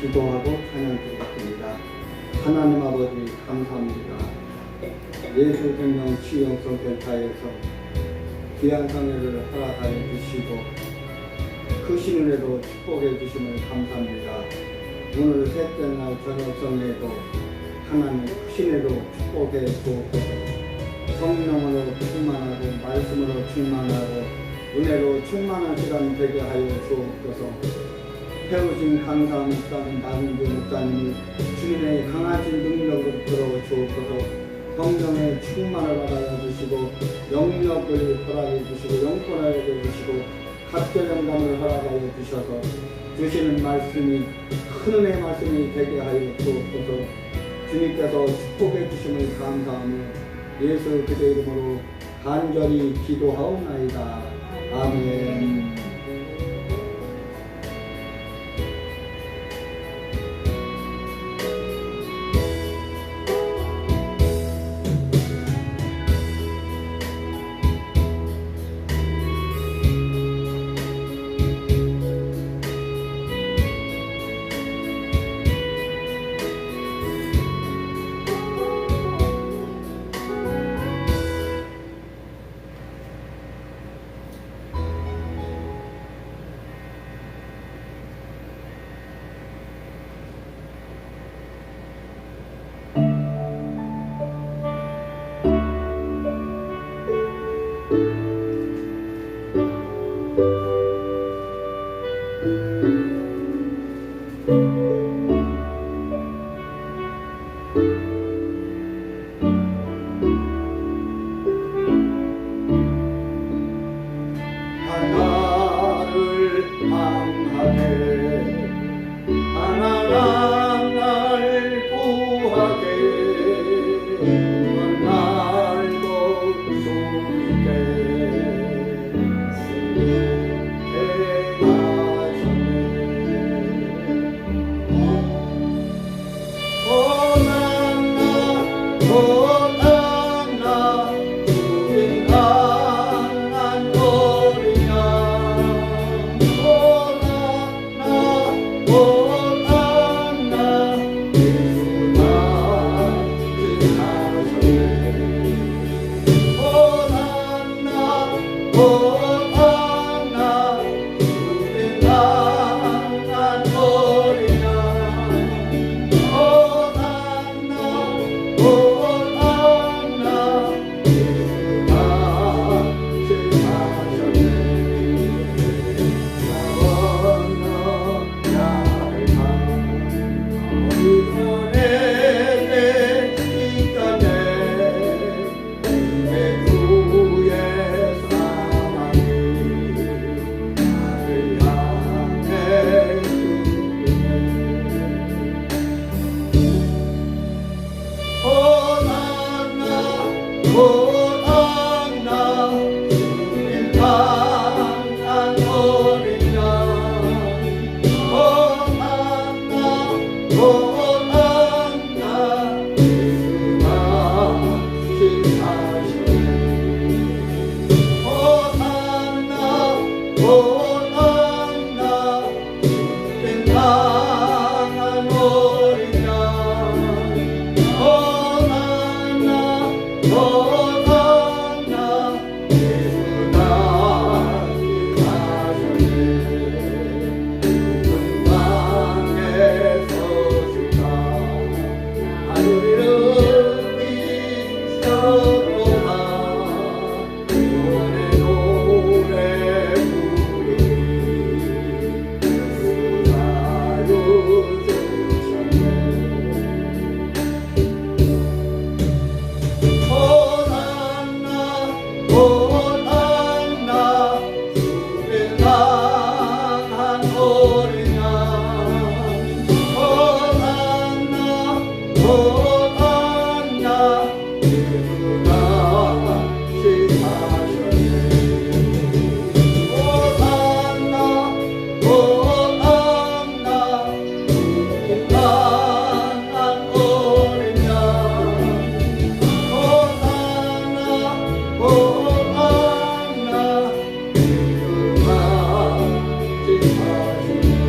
기도하고 찬양드리겠습니다. 하나님 아버지 감사합니다. 예수 생명 치유영성 센터에서 귀한 성회를 허락하여 주시고 크신 은혜로 축복해 주심을 감사합니다. 오늘 셋째 날 저녁 성회도 하나님 크신 은혜로 축복해 주옵소서. 성령으로 충만하고 말씀으로 충만하고 은혜로 충만한 시간 되게 하여 주옵소서. 태우신 감사한 목사님 나민주 목사님이 주님의 강하신 능력을 들어 주옵소서. 성령의 충만을 받아 주시고 영역을 허락해 주시고 영권을 주시고 각별 영감을 허락하여 주셔서 주시는 말씀이 큰 은혜의 말씀이 되게 하여 주옵소서. 주님께서 축복해 주심을 감사하며 예수 그리스도의 이름으로 간절히 기도하옵나이다. 아멘. 호산나 인탄한 어린 양 호산나 호산나 예수가 신하셨네 호산나 호산나 인탄한 어린 양 호산나 호산나 예수가 신하셨네 땅에서 주가 하늘을 비춰도다 구원의 노래 부르니 수사로 주셨네 호산나 호산나 주를 향한 어린 양 호산나 호산나 예수가 시사하셨네 호산나 호산나 인간한 어린 양 호산나 호산나 예수가 시사하셨네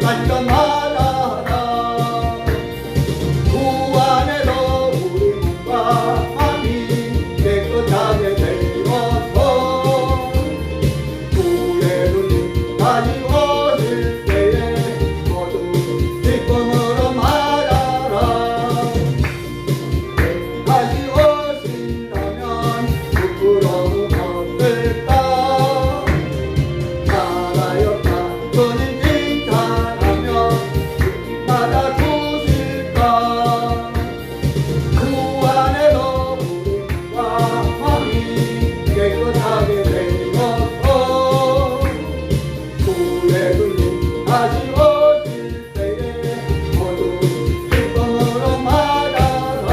완전 말아라. 구 안에서 우리 몸과 마음이 깨끗하게 되어서 구의 눈이 다시 오실 때에 모두 기쁨으로 말하라. 다시 오신다면 부끄러움 없을까. 살아였다 주님 칭찬하며 받아주실까. 구 안에서 우리와 마음이 깨끗하게 되어서 구의 눈이 다시 오실 때에 모두 기쁨으로 말하라.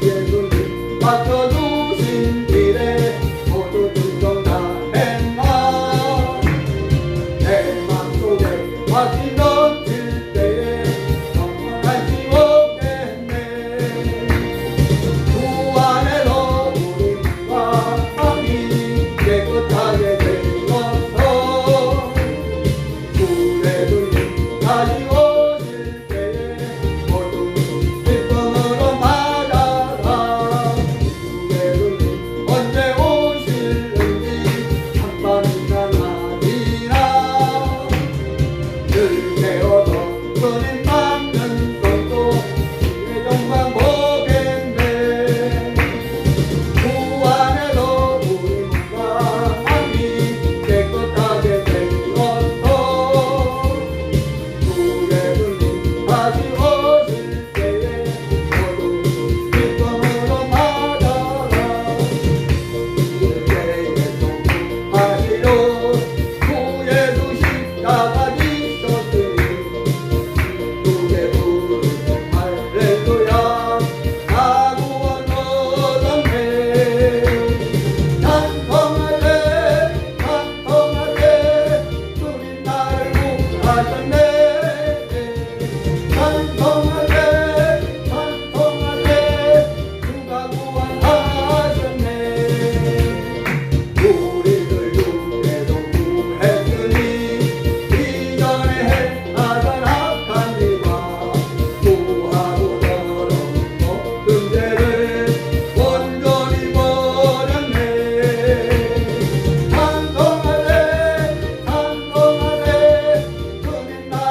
예수님 맡겨주신 길에 모두 순종 다 했나. 내 맘속에 확신 넘칠 때에 정말 할수 없겠네. 구 안에서 우리와 마음이 깨끗하게 되어서 구의 눈이 다시 오실 때에 모두 기쁨으로 말하라. 구의 눈이 언제 오실는지 한밤이나 낮이나 늘 깨어서 주님 닮는 손도 주의 영광 보겠네. 구 안에서 우리 몸과 마음이 깨끗하게 되어서 구의 눈이 다시 오실 때에 모두 기쁨으로 말하라. 우리에게도 하시려 구 예수 십자가 지셨으니 누게 부르세 할렐루야. 나 구원 얻었네. 찬송하세 찬송하세 주님 나를 구하셨네. 찬송하세 찬송하세 주가 구원하셨네. 우리를 육체로 구했으니 이전에 행하던 악한 일과 구하고 더러운 모든 죄를 온전히 버렸네. 찬송하세 찬송하세 주님 나를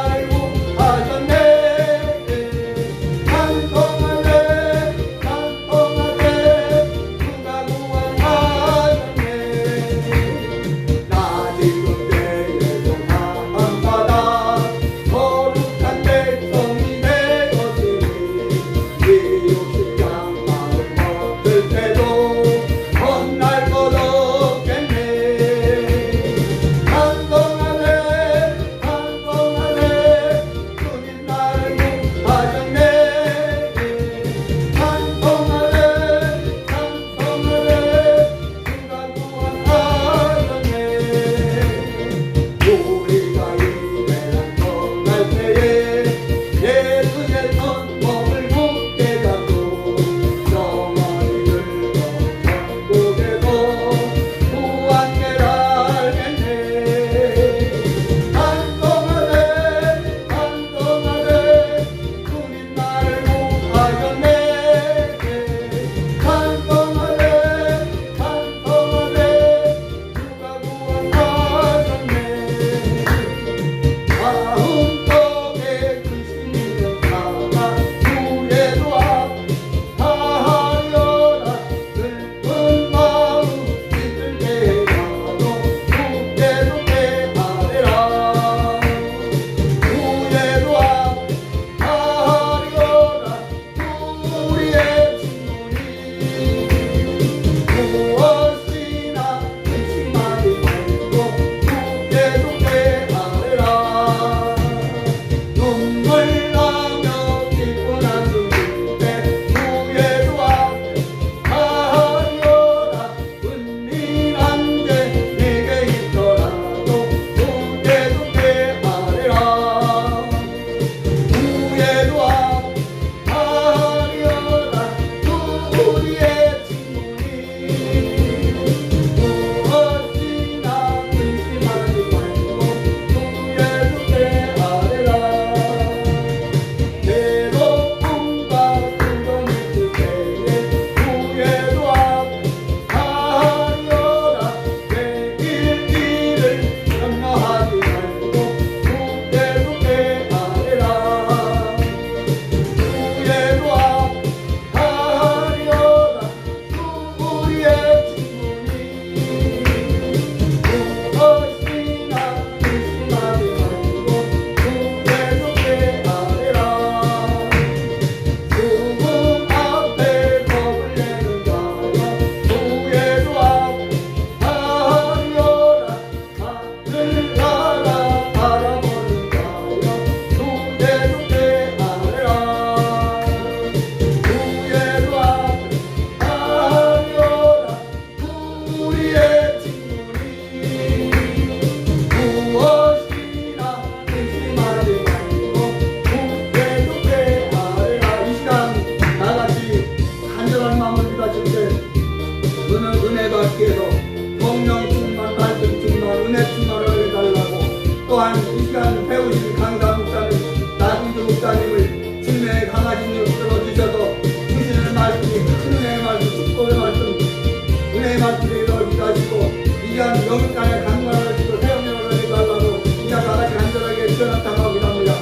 주께서 나타나기도 합니다.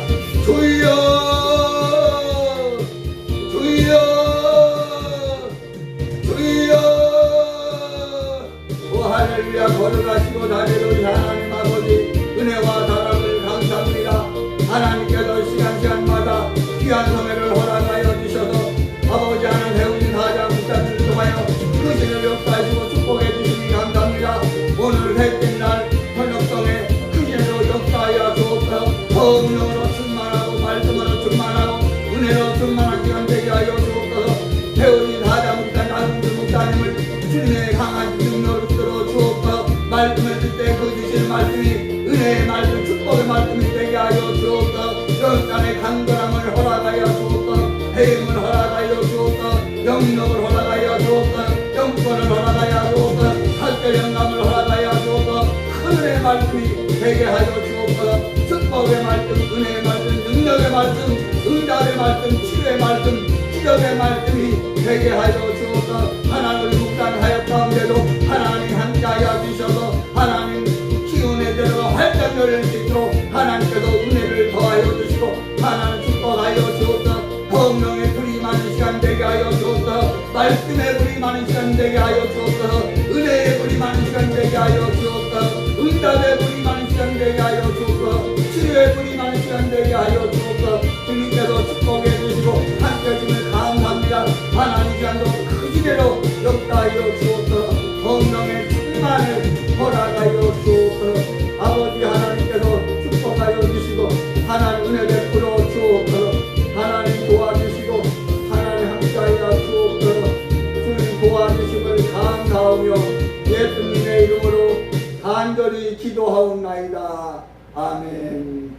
주여 주여 주여. 오 할렐루야. 걸어가시고 다니는 하나님 아버지 은혜와 사랑을 감사합니다. 하나님께서 시간마다 귀한 성회를 허락하여 주셔서 아버지 하나님 배우신 사장 목사님을 통하여 그 신을 역사하시고 축복해 주시니 감사합니다. 오늘 셋째 날 현역성에 그 신으로 역사하여 주옵소서. 성령으로 충만하고 말씀으로 충만하고 은혜로 충만한 시간 되게 하여 주옵소서. 배우신 사장 목사님 안승준 목사님을 주님의 강한 능력으로 주옵소서. 말씀을 들 때 그 주신 말씀이 은혜의 말씀 축복의 말씀이 되게 하여 주옵소서. 영간의 강건함을 허락하여 주옵소서. 해임을 허락하여 주옵소서. 영력을 허락하여 주옵소서. 영권을 허락하여 주옵소서. 학교 영감을 허락하여 주옵소서. 하늘의 말씀이 되게 하여 주옵소서. 축복의 말씀, 은혜의 말씀, 능력의 말씀, 응답의 말씀, 치료의 말씀, 기적의 말씀이 되게 하여 주옵소서. 하나님을 묵상하였다음에도 하나님 함께하여 주셔서 하나님 기운의 대로 활짝 열릴 수 있도록 하나님께서 은혜를 더하여 주시고 하나님 축복하여 주옵소서. 성령의 불이 많은 시간 되게 하여 주옵소서. 말씀의 불이 많은 시간 되게 하여 주옵소서. 은혜의 불이 많은 시간 되게 하여 주옵소서. 응답의 불이 많은 시간 되게 하여 주옵소서. 치료의 불이 많은 시간 되게 하여 주옵소서. 주님께서 축복해 주시고 함께 주님을 감사합니다. 하나님 시간도 그 지대로 역사하여 주옵소서. 성령의 충만을 허락하여 주옵소서. 아버지 하나님께서 축복하여 주시고 하나님 은혜 베풀어 주옵소서. 하나님 도와주시고 하나님 함께하여 주옵소서. 주님 도와주심을 감사하며 예수님의 이름으로 간절히 기도하옵나이다. 아멘.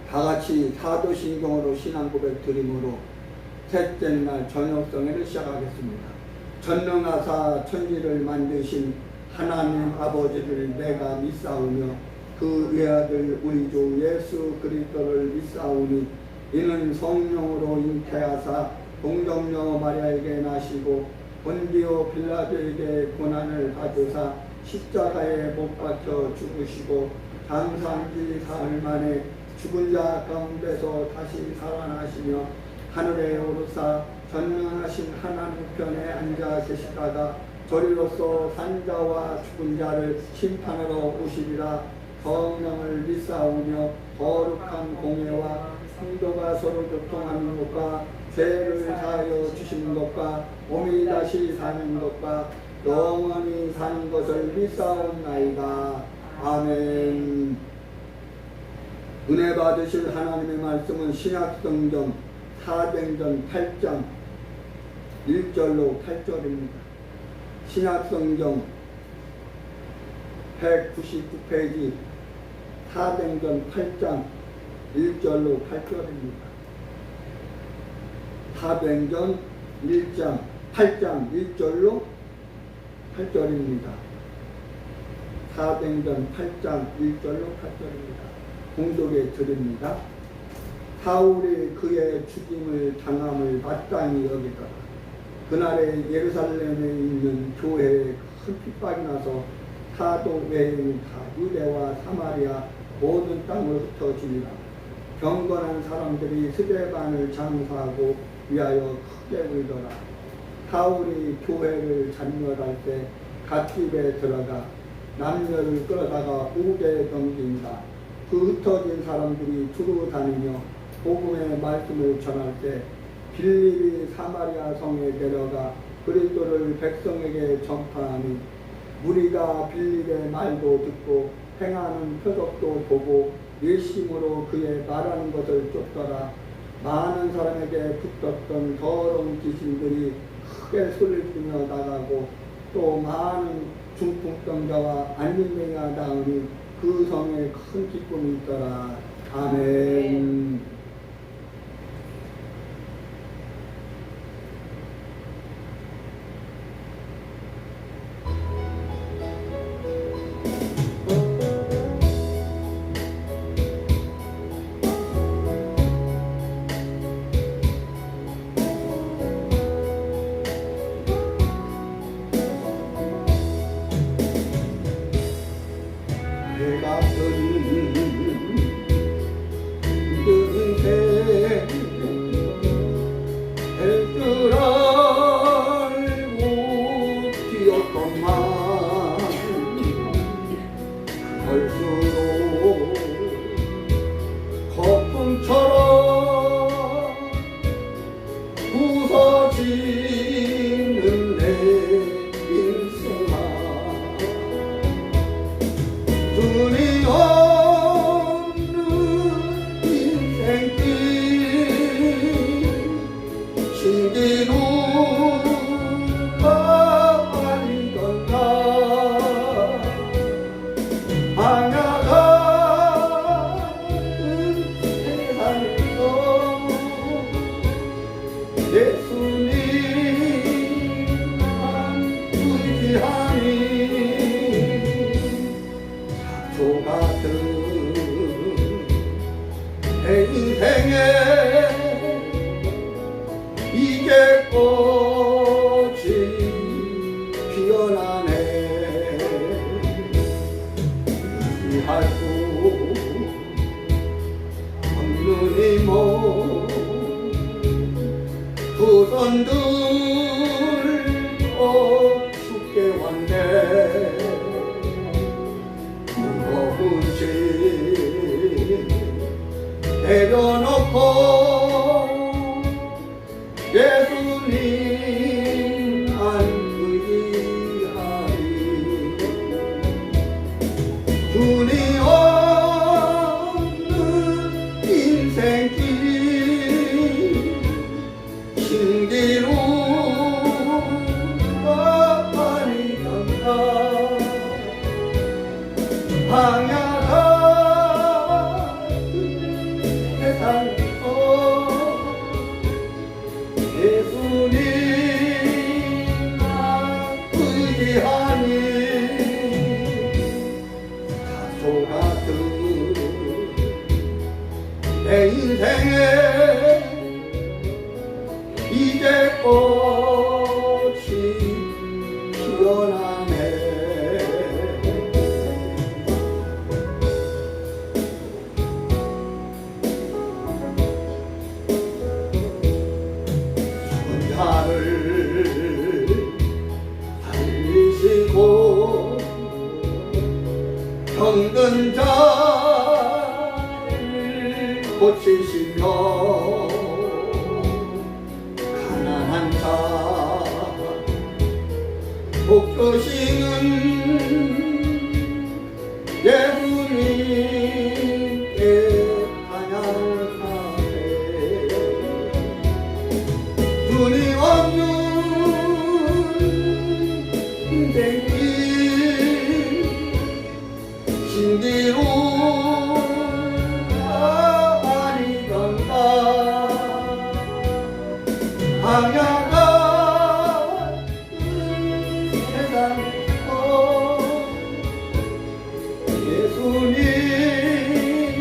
다같이 사도신경으로 신앙고백 드림으로 셋째 날 저녁성회를 시작하겠습니다. 전능하사 천지를 만드신 하나님 아버지를 내가 믿사오며 그 외아들 우리 주 예수 그리스도를 믿사오니 이는 성령으로 잉태하사 동정녀 마리아에게 나시고 본디오 빌라도에게 고난을 받으사 십자가에 못 박혀 죽으시고 장사한지 사흘 만에 죽은 자 가운데서 다시 살아나시며 하늘에 오르사 전능하신 하나님 편에 앉아 계시다가 저리로서 산자와 죽은 자를 심판하러 오시리라. 성령을 믿사오며 거룩한 공예와 성도가 서로 교통하는 것과 죄를 사하여 주시는 것과 몸이 다시 사는 것과 영원히 사는 것을 믿사옵나이다. 아멘. 은혜 받으실 하나님의 말씀은 신약성경 사도행전 8장 1절로 8절입니다. 신약성경 199페이지 사도행전 8장 1절로 8절입니다. 사도행전 8장 1절로 8절입니다. 사도행전 8장 1절로 8절입니다. 공독에 드립니다. 사울이 그의 죽임을 당함을 마땅히 여기더라. 그날에 예루살렘에 있는 교회에 큰 핍박이 나서 사도 외에는 다 유대와 사마리아 모든 땅을 흩어지니라. 경건한 사람들이 스데반을 장사하고 위하여 크게 울더라. 사울이 교회를 잔멸할 때 갓집에 들어가 남녀를 끌어다가 옥에 던진다. 그 흩어진 사람들이 두루 다니며 복음의 말씀을 전할 때 빌립이 사마리아 성에 내려가 그리스도를 백성에게 전파하니 무리가 빌립의 말도 듣고 행하는 표적도 보고 일심으로 그의 말하는 것을 쫓더라. 많은 사람에게 붙었던 더러운 귀신들이 크게 소리치며 나가고 또 많은 중풍병자와 안림병이가 나으니 그 성에 큰 기쁨이 있더라. 아멘. 인생에 이제 꽃이 피어나네. 할 수 없는 이모 두 손 들고 죽게 왔네. 무거운 짐 내려놓고 예수님 안 의지하리. 주님 없는 인생길 신기루 많이 간다. 방향한 세상에서 예수님만 의지하니 다소 같은 내 인생에 이제 꽃이 피어나네. 손자를 살리시고 병든 자를 고치시며 가난한 자 복주시는 예수님께 찬양하네. 주님 없는 인생길 신기루 많이 간다. 방향한 세상에서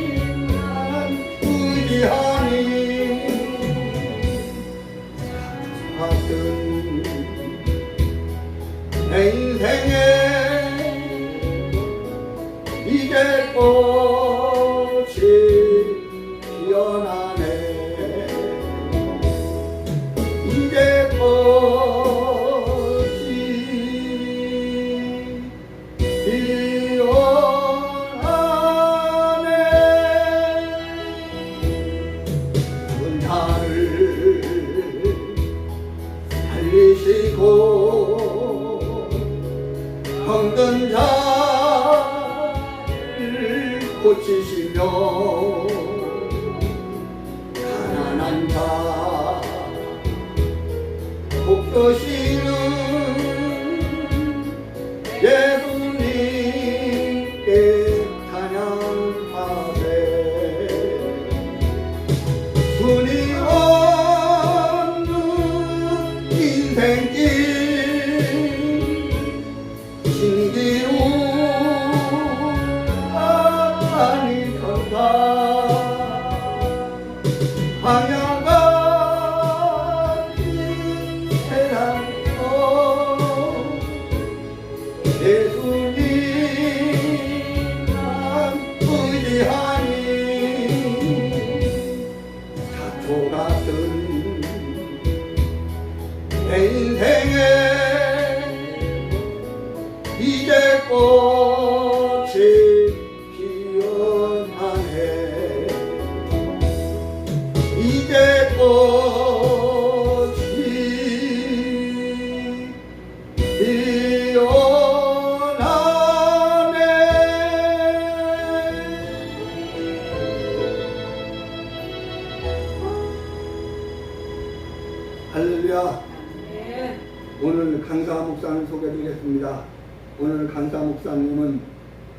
예수님만 의지하니 같은 내 인생에 이제 꽃이 피어나네. 이제 꽃이 피어나네. 은사를 살리시고 병든 자를 고치시며 가난한 자 복주시는 예수님께 찬양하세. 주님 없는 인생길 신기루 많이 간다. 방향 같은 세상에서 예수님만 의지하니 사초 같은 내 인생에 이제 꽃이 피어나네. 이제 꽃이 피어나네. 할렐루야. 오늘 강사 목사를 소개드리겠습니다. 오늘 강사 목사님은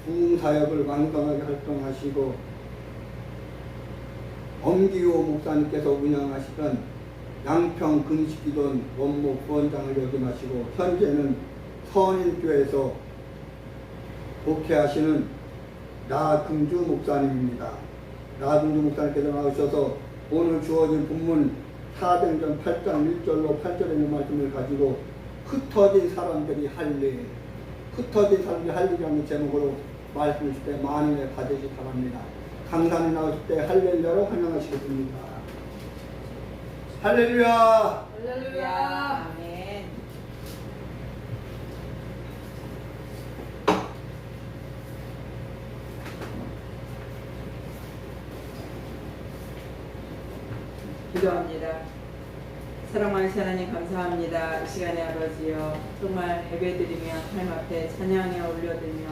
부흥사역을 왕성하게 활동하시고 엄기호 목사님께서 운영하시던 양평 금식기도원 원목 부원장을 역임하시고 현재는 선인교회에서 목회하시는 나금주 목사님입니다. 나금주 목사님께서 나오셔서 오늘 주어진 본문 사도행전 8장 1절로 8절에 있는 말씀을 가지고 흩어진 사람들이 할 일, 흩어진 사람들이 할 일이라는 제목으로 말씀을 주실 때 많이 받으시기 바랍니다. 강단에 나오실 때 할렐루야로 환영하시겠습니다. 할렐루야. 할렐루야. 아멘. 기도합니다. 사랑하신 하나님 감사합니다. 이 시간에 아버지여 정말 예배드리며 하나님 앞에 찬양에 올려드리며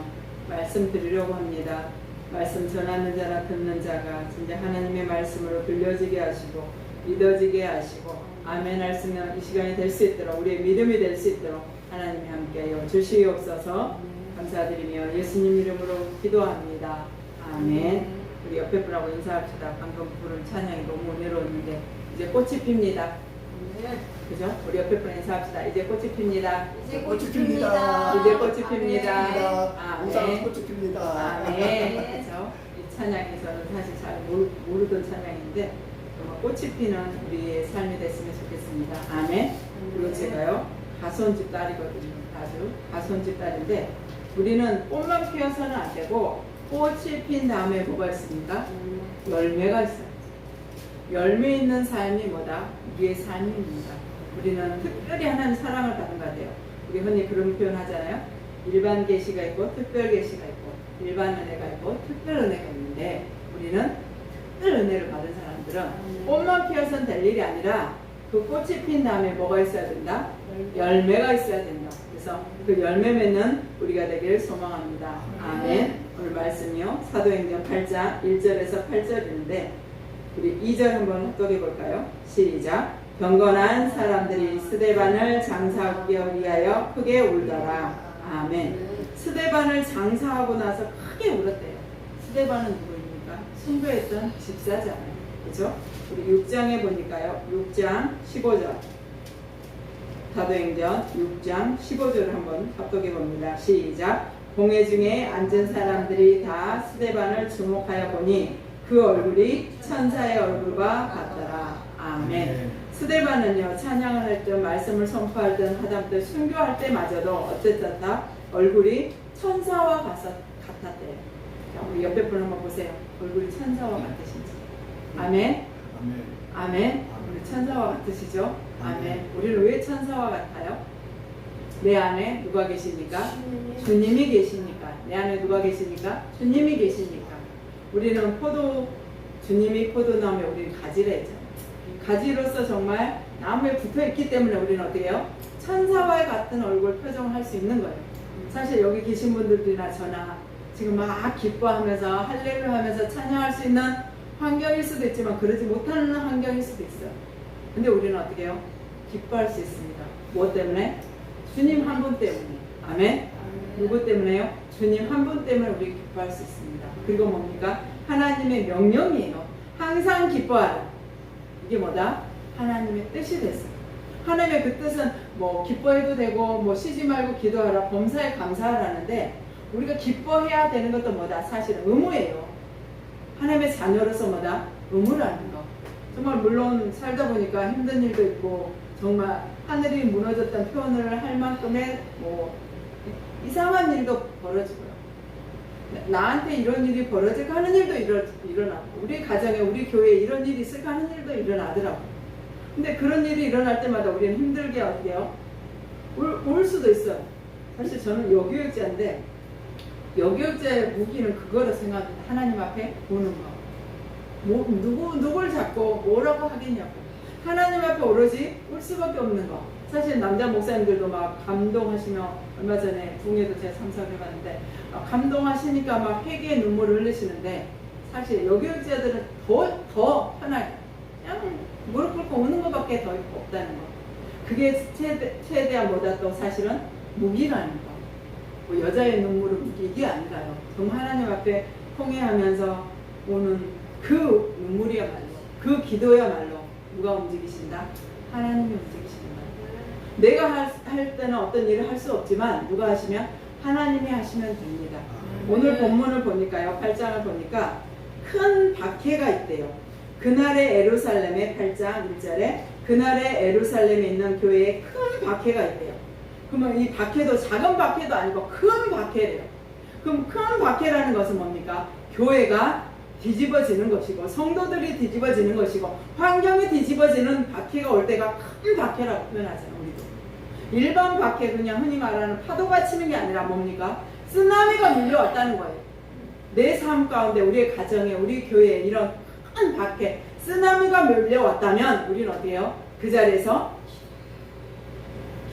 말씀 드리려고 합니다. 말씀 전하는 자나 듣는 자가 진짜 하나님의 말씀으로 들려지게 하시고 믿어지게 하시고 아멘 할 수 있는 이 시간이 될 수 있도록 우리의 믿음이 될 수 있도록 하나님이 함께하여 주시옵소서. 감사드리며 예수님 이름으로 기도합니다. 아멘. 우리 옆에 분하고 인사합시다. 방금 부른 찬양이 너무 은혜로웠는데 이제 꽃이 핍니다. 그죠? 우리 옆에 분 인사합시다. 이제 꽃이 핍니다. 이제 꽃이 핍니다. 이제 꽃이 핍니다. 아멘. 꽃이 핍니다. 아멘. 그죠? 이 찬양에서는 사실 잘 모르던 찬양인데 정말 꽃이 피는 우리의 삶이 됐으면 좋겠습니다. 아멘. 그리고 제가요 가손집 딸이거든요. 아주 가손집 딸인데 우리는 꽃만 피어서는 안 되고 꽃이 핀 다음에 뭐가 있습니까? 열매가 있어요. 열매 있는 삶이 뭐다? 우리의 삶입니다. 우리는 특별히 하나님 사랑을 받은 것 같아요. 우리 흔히 그런 표현 하잖아요. 일반 계시가 있고 특별 계시가 있고 일반 은혜가 있고 특별 은혜가 있는데 우리는 특별 은혜를 받은 사람들은 꽃만 피어서는 될 일이 아니라 그 꽃이 핀 다음에 뭐가 있어야 된다? 열매가 있어야 된다. 그래서 그 열매 맺는 우리가 되길 소망합니다. 아멘. 오늘 말씀이요. 사도행전 8장 1절에서 8절인데 우리 2절 한번 합독해 볼까요? 시작. 경건한 사람들이 스데반을 장사하기 위하여 크게 울더라. 아멘. 스데반을 장사하고 나서 크게 울었대요. 스데반은 누구입니까? 순교했던 집사잖아요. 그죠? 우리 6장에 보니까요. 6장 15절. 사도행전 6장 15절을 한번 합독해 봅니다. 시작. 공회 중에 앉은 사람들이 다 스데반을 주목하여 보니 그 얼굴이 천사의 얼굴과 같더라. 아멘. 스데반은요 찬양을 할 때 말씀을 선포할 때 하다못해 순교할 때마저도 어땠었다? 얼굴이 천사와 같았대요. 자, 우리 옆에 분 한번 보세요. 얼굴이 천사와 같으신지. 아멘. 아멘. 아멘. 우리 천사와 같으시죠? 아멘. 우리는 왜 천사와 같아요? 내 안에 누가 계십니까? 주님이 계시니까. 내 안에 누가 계시니까? 주님이 계시니까. 우리는 주님이 포도나무에 우리는 가지라 했잖아요. 가지로서 정말 나무에 붙어 있기 때문에 우리는 어떻게 해요? 천사와 같은 얼굴 표정을 할 수 있는 거예요. 사실 여기 계신 분들이나 저나 지금 막 기뻐하면서 할렐루야 하면서 찬양할 수 있는 환경일 수도 있지만 그러지 못하는 환경일 수도 있어요. 근데 우리는 어떻게 해요? 기뻐할 수 있습니다. 무엇 때문에? 주님 한 분 때문에. 아멘. 누구 때문에요? 주님 한 분 때문에 우리 기뻐할 수 있습니다. 그리고 뭡니까? 하나님의 명령이에요. 항상 기뻐하라. 이게 뭐다? 하나님의 뜻이 됐어요. 하나님의 그 뜻은 뭐 기뻐해도 되고 뭐 쉬지 말고 기도하라, 범사에 감사하라는데 우리가 기뻐해야 되는 것도 뭐다? 사실은 의무예요. 하나님의 자녀로서 뭐다? 의무라는 거. 정말 물론 살다 보니까 힘든 일도 있고 정말 하늘이 무너졌다는 표현을 할 만큼의 뭐 이상한 일도 벌어지고요. 나한테 이런 일이 벌어질까 하는 일도 일어나고 우리 가정에 우리 교회에 이런 일이 있을까 하는 일도 일어나더라고요. 근데 그런 일이 일어날 때마다 우리는 힘들게 어떻게 해요? 울 수도 있어요. 사실 저는 여교육자인데 여교육자의 무기는 그거로 생각합니다. 하나님 앞에 보는 거. 누굴 잡고 뭐라고 하겠냐고. 하나님 앞에 오로지 울 수밖에 없는 거. 사실 남자 목사님들도 막 감동하시며 얼마 전에 붕에도 제가 참석해봤는데 감동하시니까 막 회개의 눈물을 흘리시는데 사실 여교육자들은 더 편하게 그냥 무릎 꿇고 우는 것밖에 더 없다는 거. 그게 최대한 뭐다 또 사실은 무기라는 거. 뭐 여자의 눈물은 무기 이게 아니라요. 정말 하나님 앞에 통회하면서 오는 그 눈물이야말로 그 기도야말로 누가 움직이신다? 하나님이 움직이시는 거예요. 내가 할 때는 어떤 일을 할 수 없지만 누가 하시면 하나님이 하시면 됩니다. 오늘 본문을 보니까요. 8장을 보니까 큰 박해가 있대요. 그날의 예루살렘의 8장 1절에 그날의 예루살렘에 있는 교회에 큰 박해가 있대요. 그러면 이 박해도 작은 박해도 아니고 큰 박해래요. 그럼 큰 박해라는 것은 뭡니까? 교회가 뒤집어지는 것이고 성도들이 뒤집어지는 것이고 환경이 뒤집어지는 박해가 올 때가 큰 박해라고 표현하잖아요. 우리도 일반 박해, 그냥 흔히 말하는 파도가 치는 게 아니라 뭡니까? 쓰나미가 밀려왔다는 거예요. 내 삶 가운데, 우리의 가정에, 우리 교회에 이런 큰 박해, 쓰나미가 밀려왔다면 우리는 어떻게 해요? 그 자리에서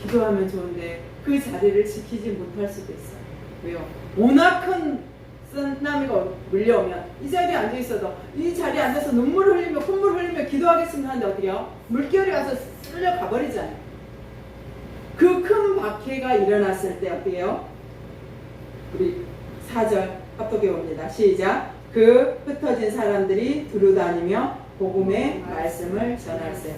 기도하면 좋은데 그 자리를 지키지 못할 수도 있어요. 왜요? 워낙 큰 쓰나미가 밀려오면 이 자리에 앉아있어도 이 자리에 앉아서 눈물 흘리며 콧물 흘리며 기도하겠습니다 하는데 어떻게 해요? 물결이 와서 쓸려 가버리잖아요. 그 큰 박해가 일어났을 때 어떻게 해요? 우리 4절 합독해 봅니다. 시작. 그 흩어진 사람들이 두루다니며 복음의 말씀을 전할세.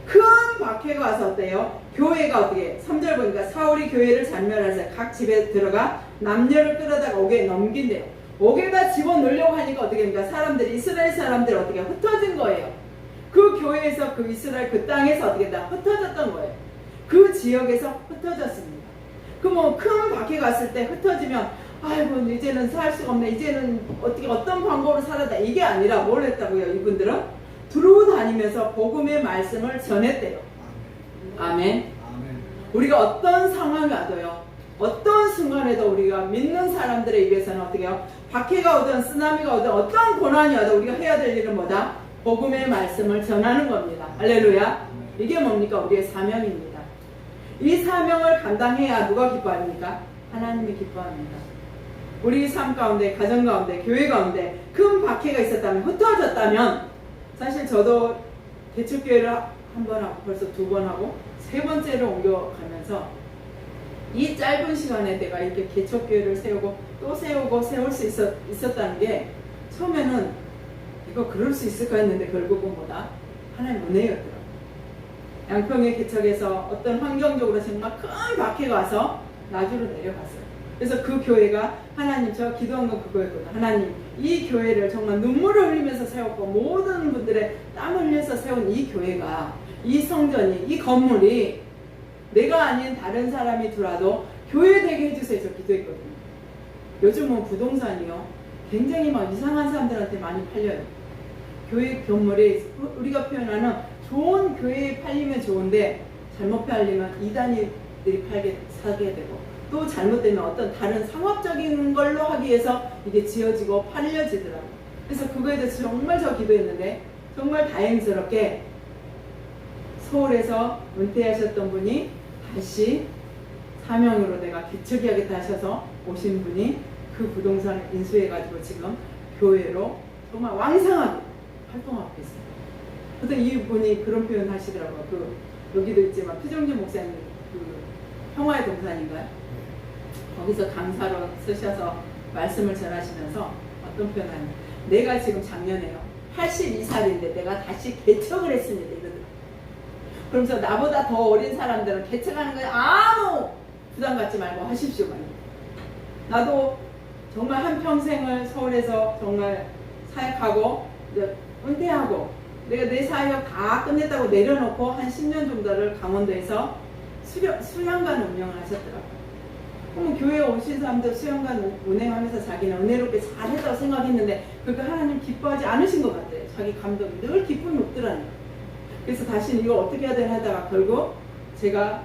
큰 박해가 와서 어때요? 교회가 어떻게 3절 보니까 사울이 교회를 잔멸해서 각 집에 들어가 남녀를 끌어다가 옥에 넘긴대요. 옥에다 집어넣으려고 하니까 어떻게 됩니까? 사람들이, 이스라엘 사람들이 어떻게 흩어진 거예요. 그 교회에서, 그 이스라엘 그 땅에서 어떻게 다 흩어졌던 거예요. 그 지역에서 흩어졌습니다. 그럼 큰 박해가 왔을 때 흩어지면 아이고 이제는 살 수가 없네, 이제는 어떻게 어떤 방법으로 살아다, 이게 아니라 뭘 했다고요? 이분들은 두루 다니면서 복음의 말씀을 전했대요. 아멘. 우리가 어떤 상황이 와도요, 어떤 순간에도 우리가 믿는 사람들의 입에서는 어떻게 해요? 박해가 오든 쓰나미가 오든 어떤 고난이 와도 우리가 해야 될 일은 뭐다? 복음의 말씀을 전하는 겁니다. 할렐루야. 이게 뭡니까? 우리의 사명입니다. 이 사명을 감당해야 누가 기뻐합니까? 하나님이 기뻐합니다. 우리 삶 가운데, 가정 가운데, 교회 가운데 큰 박해가 있었다면, 흩어졌다면, 사실 저도 개척교회를 한 번 하고 벌써 2번 하고 3번째로 옮겨가면서 이 짧은 시간에 내가 이렇게 개척교회를 세우고 또 세우고 세울 수 있었다는 게 처음에는 이거 그럴 수 있을까 했는데 결국은 뭐다? 하나님 은혜였더라고요. 양평의 개척에서 어떤 환경적으로 정말 큰 박해가 와서 나주로 내려갔어요. 그래서 그 교회가 하나님, 저 기도한 건 그거였거든요. 하나님, 이 교회를 정말 눈물을 흘리면서 세웠고 모든 분들의 땀을 흘려서 세운 이 교회가, 이 성전이, 이 건물이 내가 아닌 다른 사람이 들어와도 교회 되게 해주세요. 저 기도했거든요. 요즘은 부동산이요, 굉장히 막 이상한 사람들한테 많이 팔려요. 교회 건물이 우리가 표현하는 좋은 교회에 팔리면 좋은데 잘못 팔리면 이단이들이 사게 되고, 또 잘못되면 어떤 다른 상업적인 걸로 하기 위해서 이게 지어지고 팔려지더라고요. 그래서 그거에 대해서 정말 저 기도했는데 정말 다행스럽게 서울에서 은퇴하셨던 분이 다시 사명으로 내가 개척해야겠다 하셔서 오신 분이 그 부동산을 인수해가지고 지금 교회로 정말 왕성하게 활동하고 있어요. 그래서 이분이 그런 표현 하시더라고요. 여기도 있지만 피정진 목사님 평화의 동산인가요? 거기서 강사로 쓰셔서 말씀을 전하시면서 어떤 표현을 하냐면, 내가 지금 작년에요 82살인데 내가 다시 개척을 했습니다 이러더라고요. 그러면서 나보다 더 어린 사람들은 개척하는 거에 아무 부담 갖지 말고 하십시오. 나도 정말 한평생을 서울에서 정말 사역하고 이제 은퇴하고 내가 내 사역 다 끝냈다고 내려놓고 한 10년 정도를 강원도에서 수양관 운영을 하셨더라고요. 그러면 교회에 오신 사람들 수양관 운행하면서 자기는 은혜롭게 잘했다고 생각했는데 그렇게 하나님 기뻐하지 않으신 것 같아요. 자기 감독이 늘 기쁨이 없더라고요. 그래서 다시는 이거 어떻게 해야 되나 하다가 결국 제가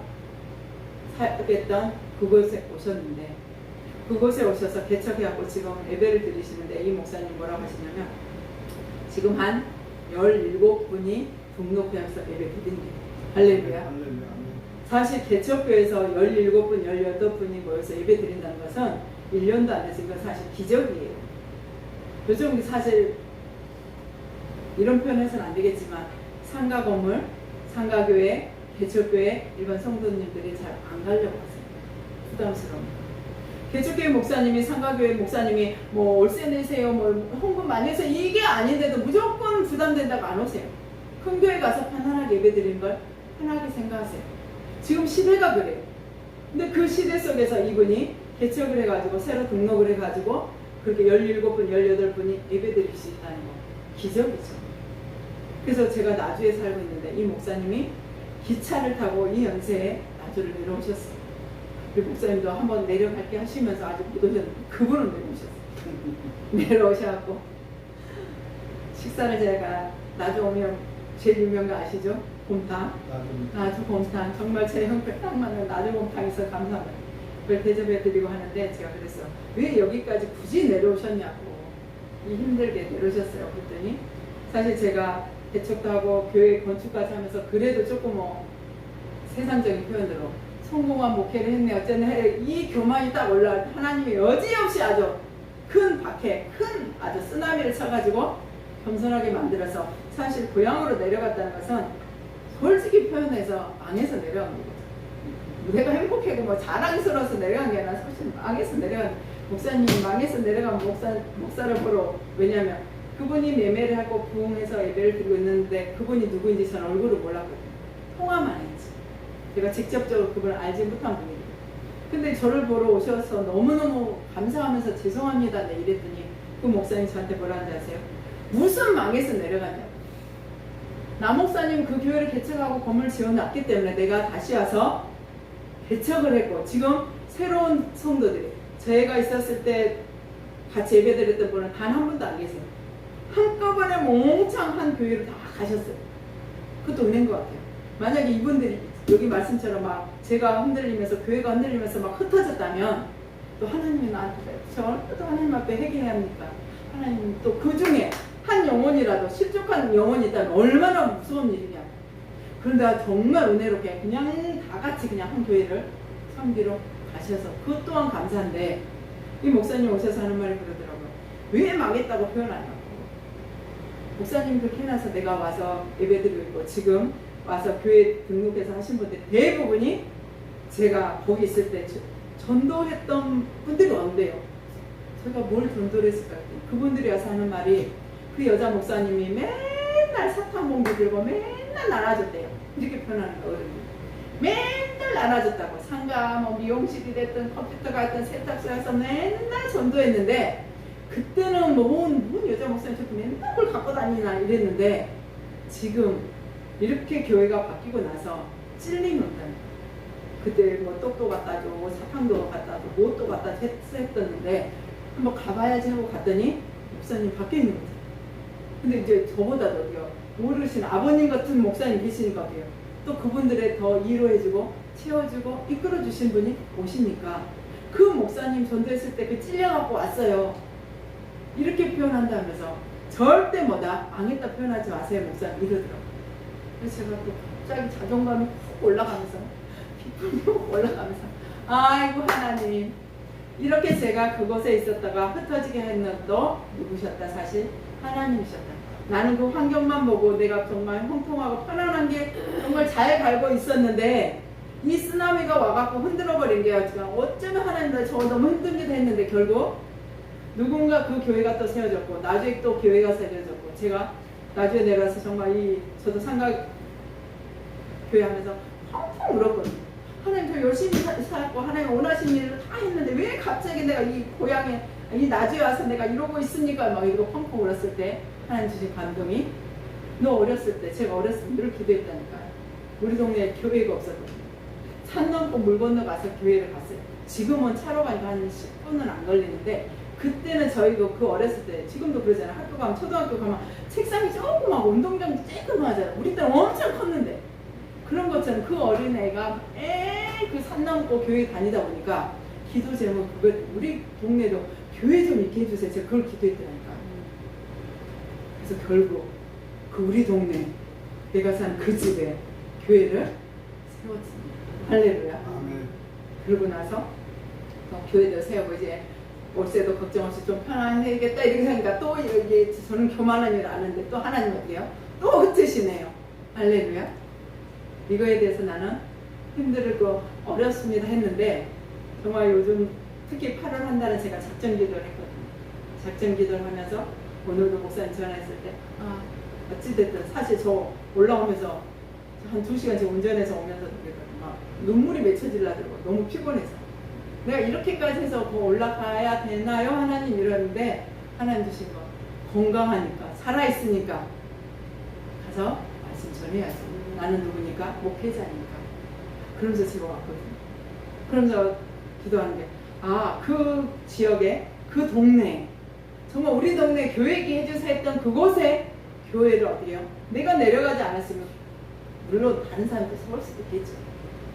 사역했던 그곳에 오셨는데, 그곳에 오셔서 개척해갖고 지금 예배를 드리시는데 이 목사님 뭐라고 하시냐면, 지금 한 17분이 등록해서 예배 드린대요. 할렐루야. 사실 개척교회에서 17분, 18분이 모여서 예배 드린다는 것은 1년도 안 돼서 이건 사실 기적이에요. 요즘 사실 이런 표현해서는 안 되겠지만 상가 건물, 상가교회, 개척교회 일반 성도님들이 잘 안 가려고 하세요. 부담스러워요. 개척교회 목사님이, 상가교회 목사님이 뭐 월세 내세요, 뭐 헌금 많이 해서 이게 아닌데도 무조건 부담된다고 안 오세요. 큰 교회 가서 편안하게 예배 드리는 걸 편하게 생각하세요. 지금 시대가 그래요. 근데 그 시대 속에서 이분이 개척을 해가지고 새로 등록을 해가지고 그렇게 17분, 18분이 예배 드릴 수 있다는 거 기적이죠. 그래서 제가 나주에 살고 있는데 이 목사님이 기차를 타고 이 연세에 나주를 내려오셨어요. 그리고 목사님도 한번 내려갈게 하시면서 아직 못 오셨는데 그분은 내려오셨어요. 내려오셔갖고 식사를 제가 나주 오면 제일 유명한 거 아시죠? 곰탕. 나주 곰탕. 정말 제 형편 딱 맞는 나주 곰탕에서 감사합니다. 그걸 대접해드리고 하는데 제가 그랬어요. 왜 여기까지 굳이 내려오셨냐고. 이 힘들게 내려오셨어요. 그랬더니 사실 제가 개척도 하고 교회 건축까지 하면서 그래도 조금 세상적인 표현으로 성공한 목회를 했네 어쨌네 이 교만이 딱 올라 하나님이 여지없이 아주 큰 박해 큰 아주 쓰나미를 쳐가지고 겸손하게 만들어서 사실 고향으로 내려갔다는 것은 솔직히 표현해서 망해서 내려간 거죠. 내가 행복하고 뭐 자랑스러워서 내려간 게 아니라 사실 망해서 내려간 목사님이 망해서 내려간 목사를 보러 왜냐하면 그분이 매매를 하고 부흥해서 예배를 드리고 있는데 그분이 누구인지 저는 얼굴을 몰랐거든요. 통화만 했지. 제가 직접적으로 그분을 알지 못한 분이에요. 근데 저를 보러 오셔서 너무너무 감사하면서 죄송합니다 네 이랬더니 그 목사님 저한테 뭐라 하는지 아세요? 무슨 망해서 내려갔냐고. 나 목사님 그 교회를 개척하고 건물 지어놨기 때문에 내가 다시 와서 개척을 했고 지금 새로운 성도들이 저희가 있었을 때 같이 예배드렸던 분은 단 한 분도 안 계세요. 한꺼번에 몽창 한 교회로 다 가셨어요. 그것도 은혜인 것 같아요. 만약에 이분들이 여기 말씀처럼 막 제가 흔들리면서 교회가 흔들리면서 막 흩어졌다면 또 하나님이 나한테 또 하나님 앞에 회개해야 합니까? 하나님 또 그 중에 한 영혼이라도 실족한 영혼이 있다면 얼마나 무서운 일이냐. 그런데 정말 은혜롭게 그냥 다 같이 그냥 한 교회를 섬기러 가셔서 그것 또한 감사한데 이 목사님 오셔서 하는 말이 그러더라고요. 왜 망했다고 표현하냐고. 목사님 그렇게 해놔서 내가 와서 예배드리고 있고 지금 와서 교회 등록해서 하신 분들 대부분이 제가 거기 있을 때 전도했던 분들이 온대요. 제가 뭘 전도를 했을까? 그분들이 와서 하는 말이 그 여자 목사님이 맨날 사탕 봉지 들고 맨날 나눠줬대요. 이렇게 표현하는 거 어른이. 맨날 나눠줬다고. 상가 뭐 미용실이 됐든 컴퓨터가 됐든 세탁소에서 맨날 전도했는데 그때는 뭔 여자 목사님 저렇게 맨날 뭘 갖고 다니나 이랬는데 지금 이렇게 교회가 바뀌고 나서 찔림이 온다니까. 그때 뭐 떡도 갖다 줘, 사탕도 갖다 줘, 무엇도 갖다 했었는데 한번 가봐야지 하고 갔더니 목사님 바뀌어 있는 거죠. 근데 이제 저보다도 모르신 아버님 같은 목사님 계시니까 어때요? 또 그분들의 더 위로해주고 채워주고 이끌어주신 분이 오시니까 그 목사님 전도했을 때 그 찔려갖고 왔어요. 이렇게 표현한다면서 절대 뭐다 망했다 표현하지 마세요 목사님 이러더라고요. 그래서 제가 또 갑자기 자존감이 훅 올라가면서 기쁨이 훅 올라가면서 아이고 하나님 이렇게 제가 그곳에 있었다가 흩어지게 했는 너 누구셨다 사실 하나님이셨다. 나는 그 환경만 보고 내가 정말 형통하고 편안한 게 정말 잘 갈고 있었는데 이 쓰나미가 와갖고 흔들어버린 게 어쩌면 하나님 저 너무 힘들기도 했는데 결국 누군가 그 교회가 또 세워졌고 나중에 또 교회가 세워졌고 제가 나중에 내려와서 정말 저도 상가 교회 하면서 펑펑 울었거든요. 하나님 저 열심히 살았고 하나님 원하신 일을 다 했는데 왜 갑자기 내가 이 고향에 이 나주에 와서 내가 이러고 있습니까? 막 이러고 펑펑 울었을 때 하나님 주신 감동이 너 어렸을 때 제가 어렸을 때 늘 기도했다니까요. 우리 동네에 교회가 없었거든요. 산 넘고 물 건너가서 교회를 갔어요. 지금은 차로 가니까 한 10분은 안 걸리는데 그때는 저희가 그 어렸을 때 지금도 그러잖아요. 학교 가면 초등학교 가면 책상이 조그맣고 운동장이 쬐끄하잖아요. 우리 때는 엄청 컸는데 그런 것처럼 그 어린애가 그 산 넘고 교회 다니다 보니까 기도 제목 그거 우리 동네도 교회 좀 있게 해주세요. 제가 그걸 기도했더라니까. 그래서 결국 그 우리 동네 내가 산 그 집에 교회를 세웠습니다. 할렐루야. 아멘. 그러고 나서 교회도 세우고 이제 월세도 걱정 없이 좀 편안해야겠다 이렇게 하니까 또 이게 저는 교만한 일을 아는데 또 하나님 어때요? 또 흩으시네요. 할렐루야. 이거에 대해서 나는 힘들고 어렵습니다 했는데 정말 요즘 특히 8월 한 달은 제가 작전 기도를 했거든요. 작전 기도를 하면서 오늘도 목사님 전화했을 때 어찌됐든 사실 저 올라오면서 한 2시간씩 운전해서 오면서 막 눈물이 맺혀지려고 너무 피곤해서 내가 이렇게까지 해서 뭐 올라가야 되나요? 하나님 이러는데 하나님 주신 거 건강하니까 살아있으니까 가서 말씀 전해야지. 나는 누구니까? 목회자니까. 그러면서 제가 왔거든요. 그러면서 기도하는 게, 아, 그 지역에, 그 동네에, 정말 우리 동네 교회 얘기 해주세요 했던 그곳에 교회를 어떻게 해요? 내가 내려가지 않았으면, 물론 다른 사람도 세울 수도 있겠죠.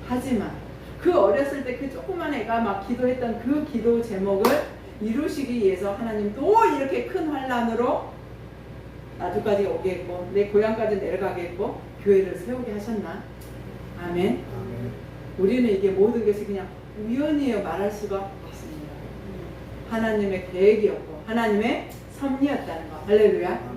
하지만 그 어렸을 때 그 조그만 애가 막 기도했던 그 기도 제목을 이루시기 위해서 하나님 또 이렇게 큰 환란으로 나주까지 오게 했고 내 고향까지 내려가게 했고 교회를 세우게 하셨나? 아멘. 우리는 이게 모든 것이 그냥 우연이에요 말할 수가 없습니다. 하나님의 계획이었고 하나님의 섭리였다는 거. 할렐루야.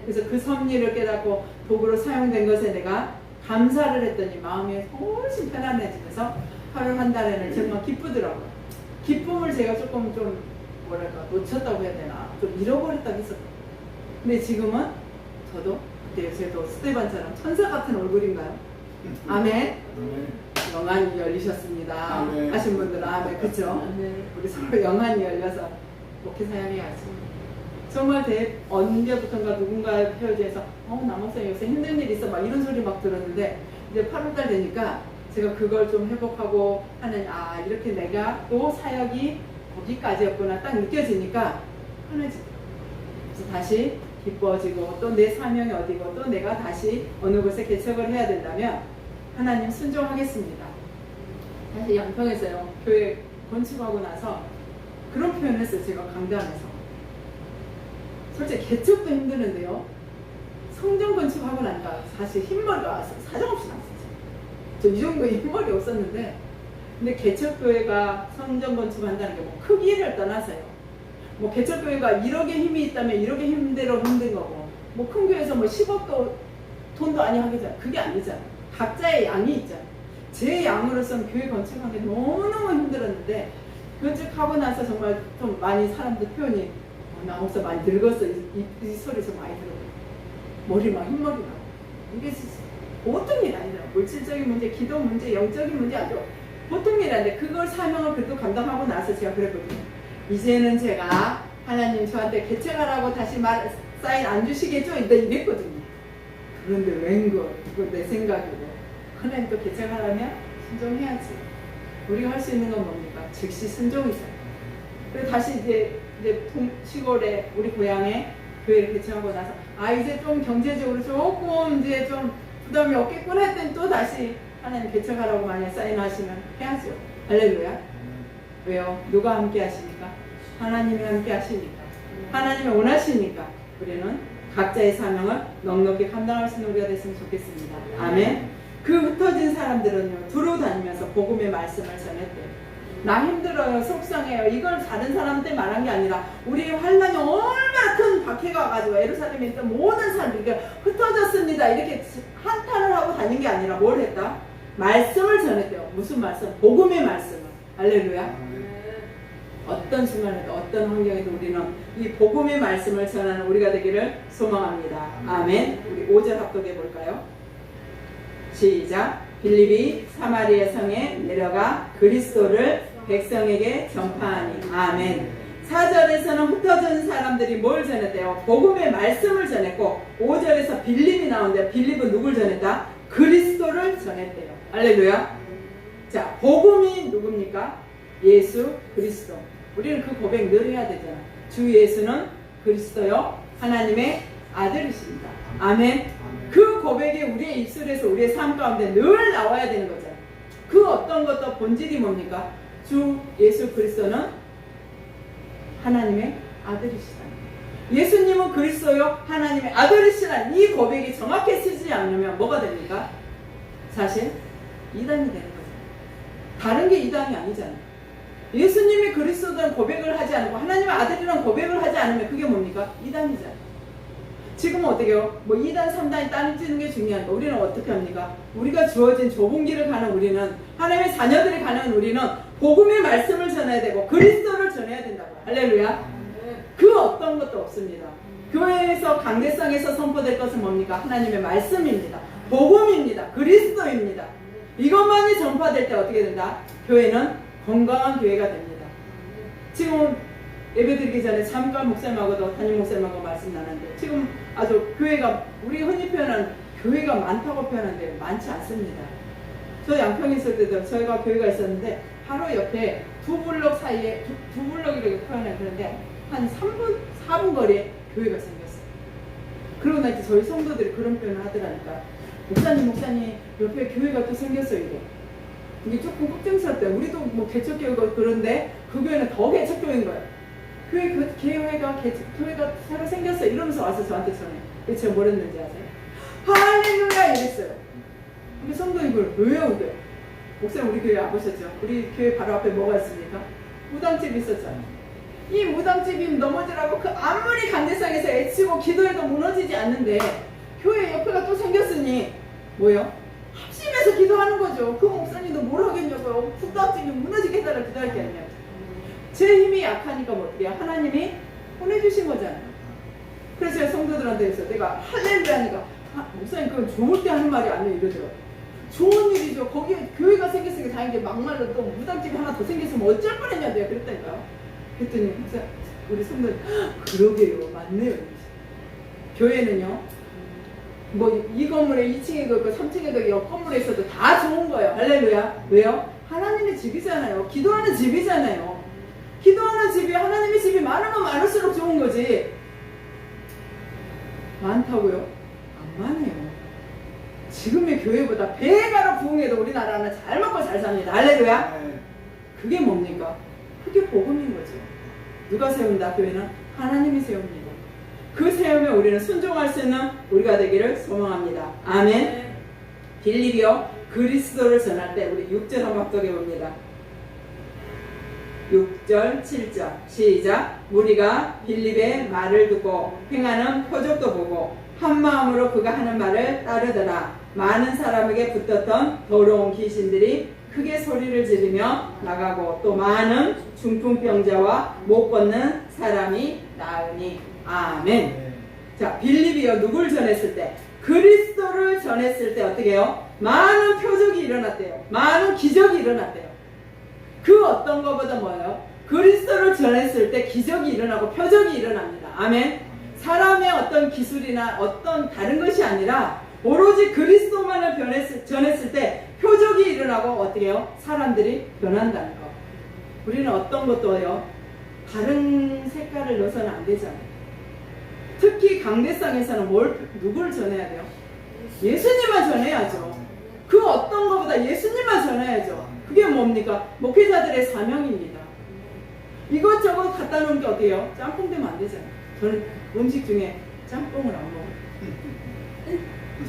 그래서 그 섭리를 깨닫고 도구로 사용된 것에 내가 감사를 했더니 마음이 훨씬 편안해지면서 8월 한 달에는 정말 기쁘더라고요. 기쁨을 제가 조금 좀 뭐랄까 놓쳤다고 해야 되나 좀 잃어버렸다고 했었거든요. 근데 지금은 저도 그때 요새도 스테반처럼 천사 같은 얼굴인가요? 아멘. 영안이 열리셨습니다. 아멘. 하신 분들은 아멘. 그쵸? 우리 서로 영안이 열려서 목회 사역해야지. 정말 언제부턴가 누군가의 헤어져서 남학생 요새 힘든 일 있어 막 이런 소리 막 들었는데 이제 8월달 되니까 제가 그걸 좀 회복하고 하는 이렇게 내가 또 사역이 거기까지였구나 딱 느껴지니까 편해지더라고요. 그래서 다시 기뻐지고 또 내 사명이 어디고 또 내가 다시 어느 곳에 개척을 해야 된다면 하나님 순종하겠습니다. 사실 양평에서요 교회 건축하고 나서 그런 표현을 했어요. 제가 강단에서 솔직히 개척도 힘드는데요 성전 건축하고 나니까 사실 흰머리가 왔어요. 사정없이 났어요. 저 이 정도 흰머리 없었는데 근데 개척교회가 성전 건축한다는 게 뭐 크기를 떠나서요 뭐 개척교회가 1억의 힘이 있다면 1억의 힘대로 힘든 거고 뭐 큰 교회에서 뭐 10억도 돈도 아니 하겠잖아요. 그게 아니잖아요. 각자의 양이 있잖아요. 제 양으로서는 교회 건축하는 게 너무너무 힘들었는데 건축하고 나서 정말 좀 많이 사람들 표현이 나 목사 많이 늙었어 이 소리 좀 많이 들어요. 머리 막 흰머리 나고 이게 보통 일 아니더라고요. 물질적인 문제, 기도 문제, 영적인 문제 아주 보통 일 아닌데 그걸 사명을 그래도 감당하고 나서 제가 그랬거든요. 이제는 제가 하나님 저한테 개척하라고 다시 사인 안 주시겠죠? 이랬거든요. 그런데 웬걸 이거 내 생각이고 하나님 또 개척하라면 순종해야지. 우리가 할 수 있는 건 뭡니까? 즉시 순종이잖아요. 그리고 다시 이제 시골에 우리 고향에 교회를 개척하고 나서 이제 좀 경제적으로 조금 이제 좀 부담이 없겠구나 했더니 또 다시 하나님 개척하라고 만약 사인하시면 해야죠. 할렐루야. 왜요? 누가 함께 하십니까? 하나님이 함께 하시니까 하나님이 원하시니까 우리는 각자의 사명을 넉넉히 감당할 수 있는 우리가 됐으면 좋겠습니다. 아멘. 그 흩어진 사람들은요 두루 다니면서 복음의 말씀을 전했대요. 나 힘들어요, 속상해요. 이걸 다른 사람한테 말한 게 아니라 우리의 환란이 얼마나 큰 박해가 와가지고 예루살렘에 있던 모든 사람들이 흩어졌습니다. 이렇게 한탄을 하고 다닌 게 아니라 뭘 했다? 말씀을 전했대요. 무슨 말씀? 복음의 말씀을. 할렐루야. 어떤 순간에도 어떤 환경에도 우리는 이 복음의 말씀을 전하는 우리가 되기를 소망합니다. 아멘. 우리 5절 합독해 볼까요? 시작. 빌립이 사마리아 성에 내려가 그리스도를 백성에게 전파하니. 아멘. 4절에서는 흩어진 사람들이 뭘 전했대요? 복음의 말씀을 전했고 5절에서 빌립이 나오는데 빌립은 누굴 전했다? 그리스도를 전했대요. 할렐루야. 자, 복음이 누굽니까? 예수 그리스도. 우리는 그 고백 늘 해야 되잖아. 주 예수는 그리스도요 하나님의 아들이십니다. 아멘. 그 고백이 우리의 입술에서 우리의 삶 가운데 늘 나와야 되는 거잖아요. 그 어떤 것도 본질이 뭡니까? 주 예수 그리스도는 하나님의 아들이시다. 예수님은 그리스도요 하나님의 아들이시라는 이 고백이 정확해지지 않으면 뭐가 됩니까? 사실 이단이 되는 거죠. 다른 게 이단이 아니잖아요. 예수님이 그리스도라는 고백을 하지 않고 하나님의 아들이라는 고백을 하지 않으면 그게 뭡니까? 이단이잖아요. 지금은 어떻게 해요? 뭐 2단, 3단이 따지는 게 중요한 거. 우리는 어떻게 합니까? 우리가 주어진 좁은 길을 가는 우리는 하나님의 자녀들이 가는 우리는 복음의 말씀을 전해야 되고 그리스도를 전해야 된다고. 할렐루야. 그 어떤 것도 없습니다. 교회에서 강대상에서 선포될 것은 뭡니까? 하나님의 말씀입니다. 복음입니다. 그리스도입니다. 이것만이 전파될 때 어떻게 된다? 교회는 건강한 교회가 됩니다. 지금 예배드리기 전에 잠깐 목사님하고도 담임 목사님하고 말씀 나눴는데 지금 아주 교회가 우리 흔히 표현하는 교회가 많다고 표현하는데 많지 않습니다. 저 양평에 있을 때도 저희가 교회가 있었는데 바로 옆에 두 블록 사이에 두 블록이라고 표현을 하는데 한 3분, 4분 거리에 교회가 생겼어요. 그러고 나 이제 저희 성도들이 그런 표현을 하더라니까. 목사님 옆에 교회가 또 생겼어요. 이게 조금 걱정스럽대. 우리도 뭐 개척교회가 그런데 그 교회는 더 개척교회인 거예요. 교회가 새로 생겼어요. 이러면서 와서 저한테 전해. 그래서 제가 뭘 했는지 아세요? 할렐루야 이랬어요. 근데 성도님 그걸 왜 외워요? 목사님 우리 교회 와보셨죠? 우리 교회 바로 앞에 뭐가 있습니까? 무당집이 있었잖아요. 이 무당집이 넘어지라고 그 아무리 간대상에서 애치고 기도해도 무너지지 않는데 교회 옆에가 또 생겼으니 뭐요? 합심해서 기도하는 거죠. 그 목사님도 뭘 하겠냐고요. 무당집이 무너지게 해달라 기도할 게 아니에요. 제 힘이 약하니까 뭐 어떻게 해요? 하나님이 보내주신 거잖아요. 그래서 제가 성도들한테 해서 내가 할렐루야 하니까 목사님 그건 좋을 때 하는 말이 아니에요 이러더라고요. 좋은 일이죠. 거기 교회가 생겼으니까 다행인데 막말로 또 무당집이 하나 더 생겼으면 어쩔 뻔했냐 내가 그랬다니까요. 그랬더니 목사 우리 성도님 그러게요 맞네요. 교회는요 뭐 이 건물에 2층에도 있고 3층에도 있고 옆 건물에 있어도 다 좋은 거예요. 할렐루야. 왜요? 하나님의 집이잖아요. 기도하는 집이잖아요. 기도하는 집이 하나님의 집이 많으면 많을수록 좋은 거지. 많다고요? 안 많아요. 지금의 교회보다 배가로 부흥해도 우리나라는 잘 먹고 잘 삽니다. 할렐루야. 그게 뭡니까? 그게 복음인 거죠. 누가 세운다? 교회는 하나님이 세웁니다. 그 세움에 우리는 순종할 수 있는 우리가 되기를 소망합니다. 아멘. 빌립이요 그리스도를 전할 때 우리 6절 한번 합독해 봅니다. 6절 7절 시작. 우리가 빌립의 말을 듣고 행하는 표적도 보고 한 마음으로 그가 하는 말을 따르더라. 많은 사람에게 붙었던 더러운 귀신들이 크게 소리를 지르며 나가고 또 많은 중풍병자와 못 걷는 사람이 나으니. 아멘. 자, 빌립이요 누굴 전했을 때? 그리스도를 전했을 때 어떻게 해요? 많은 표적이 일어났대요. 많은 기적이 일어났대요. 그 어떤 것보다 뭐예요? 그리스도를 전했을 때 기적이 일어나고 표적이 일어납니다. 아멘. 사람의 어떤 기술이나 어떤 다른 것이 아니라 오로지 그리스도만을 전했을 때 표적이 일어나고 어떻게 해요? 사람들이 변한다는 거. 우리는 어떤 것도요 다른 색깔을 넣어서는 안 되잖아요. 특히 강대상에서는 누구를 전해야 돼요? 예수님만 전해야죠. 그 어떤 것보다 예수님만 전해야죠. 그게 뭡니까? 목회자들의 사명입니다. 이것저것 갖다 놓은 게 어때요? 짬뽕 되면 안 되잖아요. 저는 음식 중에 짬뽕을 안 먹어요.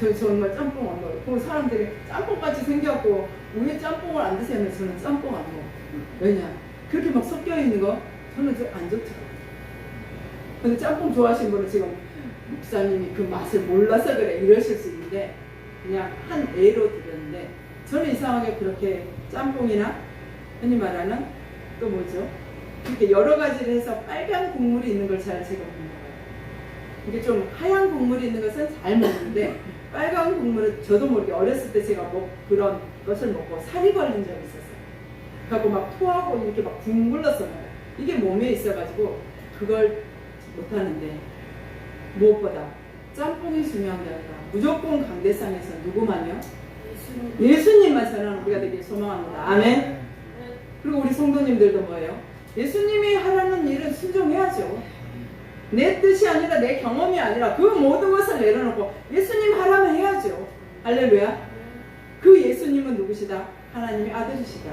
저 정말 짬뽕 안 먹어요. 그 사람들이 짬뽕같이 생겼고 왜 짬뽕을 안 드세요? 저는 짬뽕 안 먹어요. 왜냐? 그렇게 막 섞여 있는 거 저는 안 좋더라고요. 근데 짬뽕 좋아하시는 분은 지금 목사님이 그 맛을 몰라서 그래 이러실 수 있는데 그냥 한 예로 드렸는데 저는 이상하게 그렇게 짬뽕이나 흔히 말하는 또 뭐죠? 이렇게 여러 가지를 해서 빨간 국물이 있는 걸 잘 제가 못 먹어요. 이게 좀 하얀 국물이 있는 것은 잘 먹는데 빨간 국물은 저도 모르게 어렸을 때 제가 그런 것을 먹고 살이 걸린 적이 있었어요. 그래갖고 막 토하고 이렇게 막 굶글렀어요. 이게 몸에 있어가지고 그걸 못하는데 무엇보다 짬뽕이 중요한 게 아니라 무조건 강대상에서 누구만요? 예수님만 전하는 우리가 되길 소망합니다. 아멘. 그리고 우리 성도님들도 뭐예요? 예수님이 하라는 일은 순종해야죠. 내 뜻이 아니라 내 경험이 아니라 그 모든 것을 내려놓고 예수님 하라면 해야죠. 할렐루야. 그 예수님은 누구시다? 하나님의 아들이시다.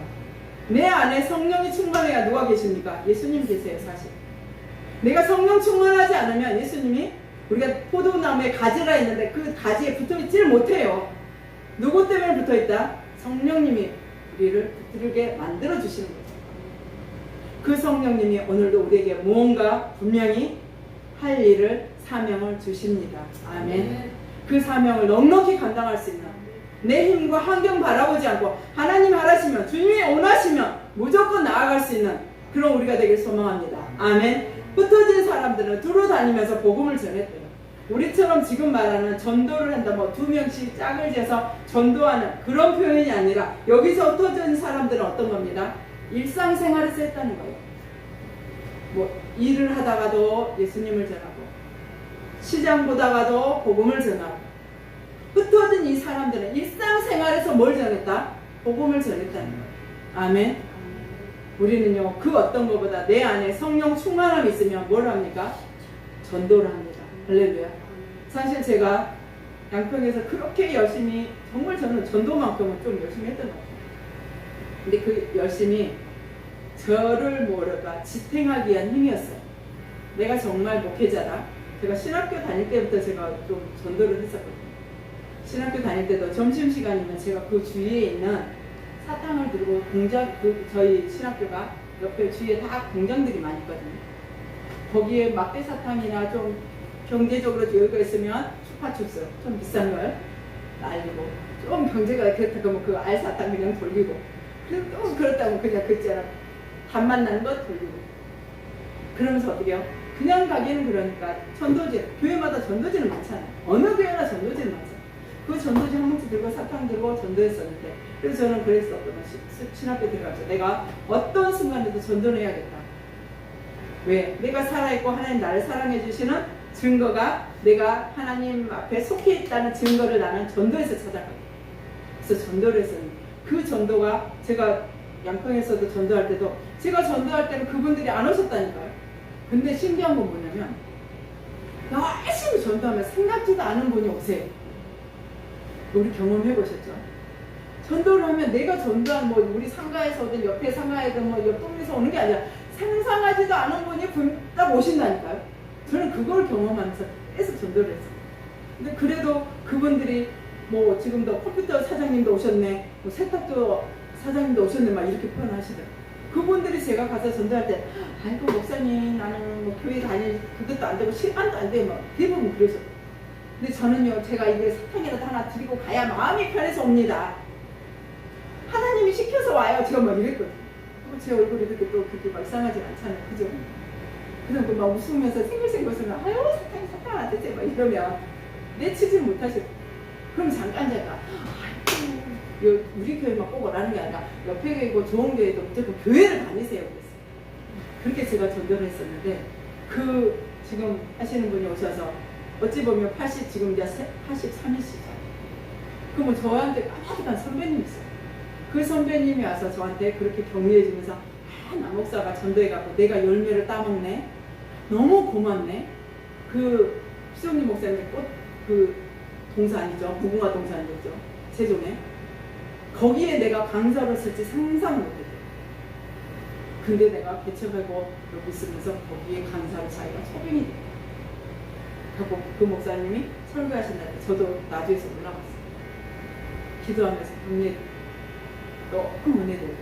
내 안에 성령이 충만해야 누가 계십니까? 예수님 계세요. 사실 내가 성령 충만하지 않으면 예수님이 우리가 포도나무에 가지라 했는데 그 가지에 붙어있지를 못해요. 누구 때문에 붙어있다? 성령님이 우리를 붙들게 만들어 주시는 거죠. 그 성령님이 오늘도 우리에게 무언가 분명히 할 일을 사명을 주십니다. 아멘. 그 사명을 넉넉히 감당할 수 있는 내 힘과 환경 바라보지 않고 하나님 하라시면 주님이 원하시면 무조건 나아갈 수 있는 그런 우리가 되길 소망합니다. 아멘. 흩어진 사람들은 두루 다니면서 복음을 전했대요. 우리처럼 지금 말하는 전도를 한다, 뭐 2명씩 짝을 재서 전도하는 그런 표현이 아니라 여기서 흩어진 사람들은 어떤 겁니다? 일상생활에서 했다는 거예요. 뭐 일을 하다가도 예수님을 전하고 시장 보다가도 복음을 전하고 흩어진 이 사람들은 일상생활에서 뭘 전했다? 복음을 전했다는 거예요. 아멘. 우리는요, 그 어떤 것보다 내 안에 성령 충만함이 있으면 뭘 합니까? 전도를 합니다. 할렐루야. 사실 제가 양평에서 그렇게 열심히, 정말 저는 전도만큼은 좀 열심히 했던 것 같아요. 근데 그 열심히 저를 뭐랄까 지탱하기 위한 힘이었어요. 내가 정말 목회자다. 제가 신학교 다닐 때부터 제가 좀 전도를 했었거든요. 신학교 다닐 때도 점심시간이면 제가 그 주위에 있는 사탕을 들고 공장, 저희 신학교가 옆에 주위에 다 공장들이 많이 있거든요. 거기에 막대 사탕이나 좀 경제적으로 여유가 있으면 추파춥스 좀 비싼 걸 날리고, 좀 경제가 그렇다고 그 알사탕 그냥 돌리고, 또 그렇다고 그냥 그 있잖아 단맛 나는 것 돌리고. 그러면서 어떻게 해요? 그냥 가기는 그러니까 전도지, 교회마다 전도지는 많잖아요. 어느 교회나 전도지는 많잖아요. 그 전도지 한 뭉치 들고 사탕 들고 전도했었는데, 그래서 저는 그랬었거든요. 신학교 들어가서 내가 어떤 순간에도 전도를 해야겠다. 왜? 내가 살아있고 하나님 나를 사랑해 주시는 증거가 내가 하나님 앞에 속해 있다는 증거를 나는 전도에서 찾아가요. 그래서 전도를 했었는데, 그 전도가 제가 양평에서도 전도할 때도 제가 전도할 때는 그분들이 안 오셨다니까요. 근데 신기한 건 뭐냐면 열심히 전도하면 생각지도 않은 분이 오세요. 우리 경험해 보셨죠? 전도를 하면 내가 전도한 뭐 우리 상가에서 오든 옆에 상가에든 뭐 옆 동네에서 오는 게 아니라 상상하지도 않은 분이 딱 오신다니까요. 저는 그걸 경험하면서 계속 전도를 했어요. 근데 그래도 그분들이 뭐 지금도 컴퓨터 사장님도 오셨네, 뭐 세탁도 사장님도 오셨네, 막 이렇게 표현하시더라고요. 그분들이 제가 가서 전도할 때, 아이고 목사님 나는 뭐 교회 다닐 그것도 안 되고 실만도 안 돼, 막 대부분 그러셨어요. 근데 저는요, 제가 이게 사탕이라도 하나 드리고 가야 마음이 편해서 옵니다. 하나님이 시켜서 와요. 제가 막 이랬거든요. 제 얼굴이 그렇게 또 그렇게 막 이상하지 않잖아요. 그죠? 그래서 막 웃으면서 생글생글 아유 사탕 안 되지 막 이러면 내치지 못하시고, 그럼 잠깐 제가 아이고 우리 교회만 꼭 오라는 게 아니라 옆에 교회고 좋은 교회도 무조건 교회를 다니세요 그랬어요. 그렇게 제가 전도를 했었는데, 그 지금 하시는 분이 오셔서 어찌 보면 지금 이제 83이시죠. 그러면 저한테 까마득한 선배님이 있어요. 그 선배님이 와서 저한테 그렇게 격려해 주면서, 나 목사가 전도해갖고 내가 열매를 따먹네, 너무 고맙네. 그 수영님 목사님 그 동산이죠, 무궁화 동산이었죠, 세종에. 거기에 내가 강사로 쓸지 상상 못했대요. 근데 내가 개척하고 여기 있으면서 거기에 강사로 자기가 소변이 됐대요. 하고 그 목사님이 설교하신다 때 저도 나주에서 올라갔어요. 기도하면서 격려, 너무 은혜되고.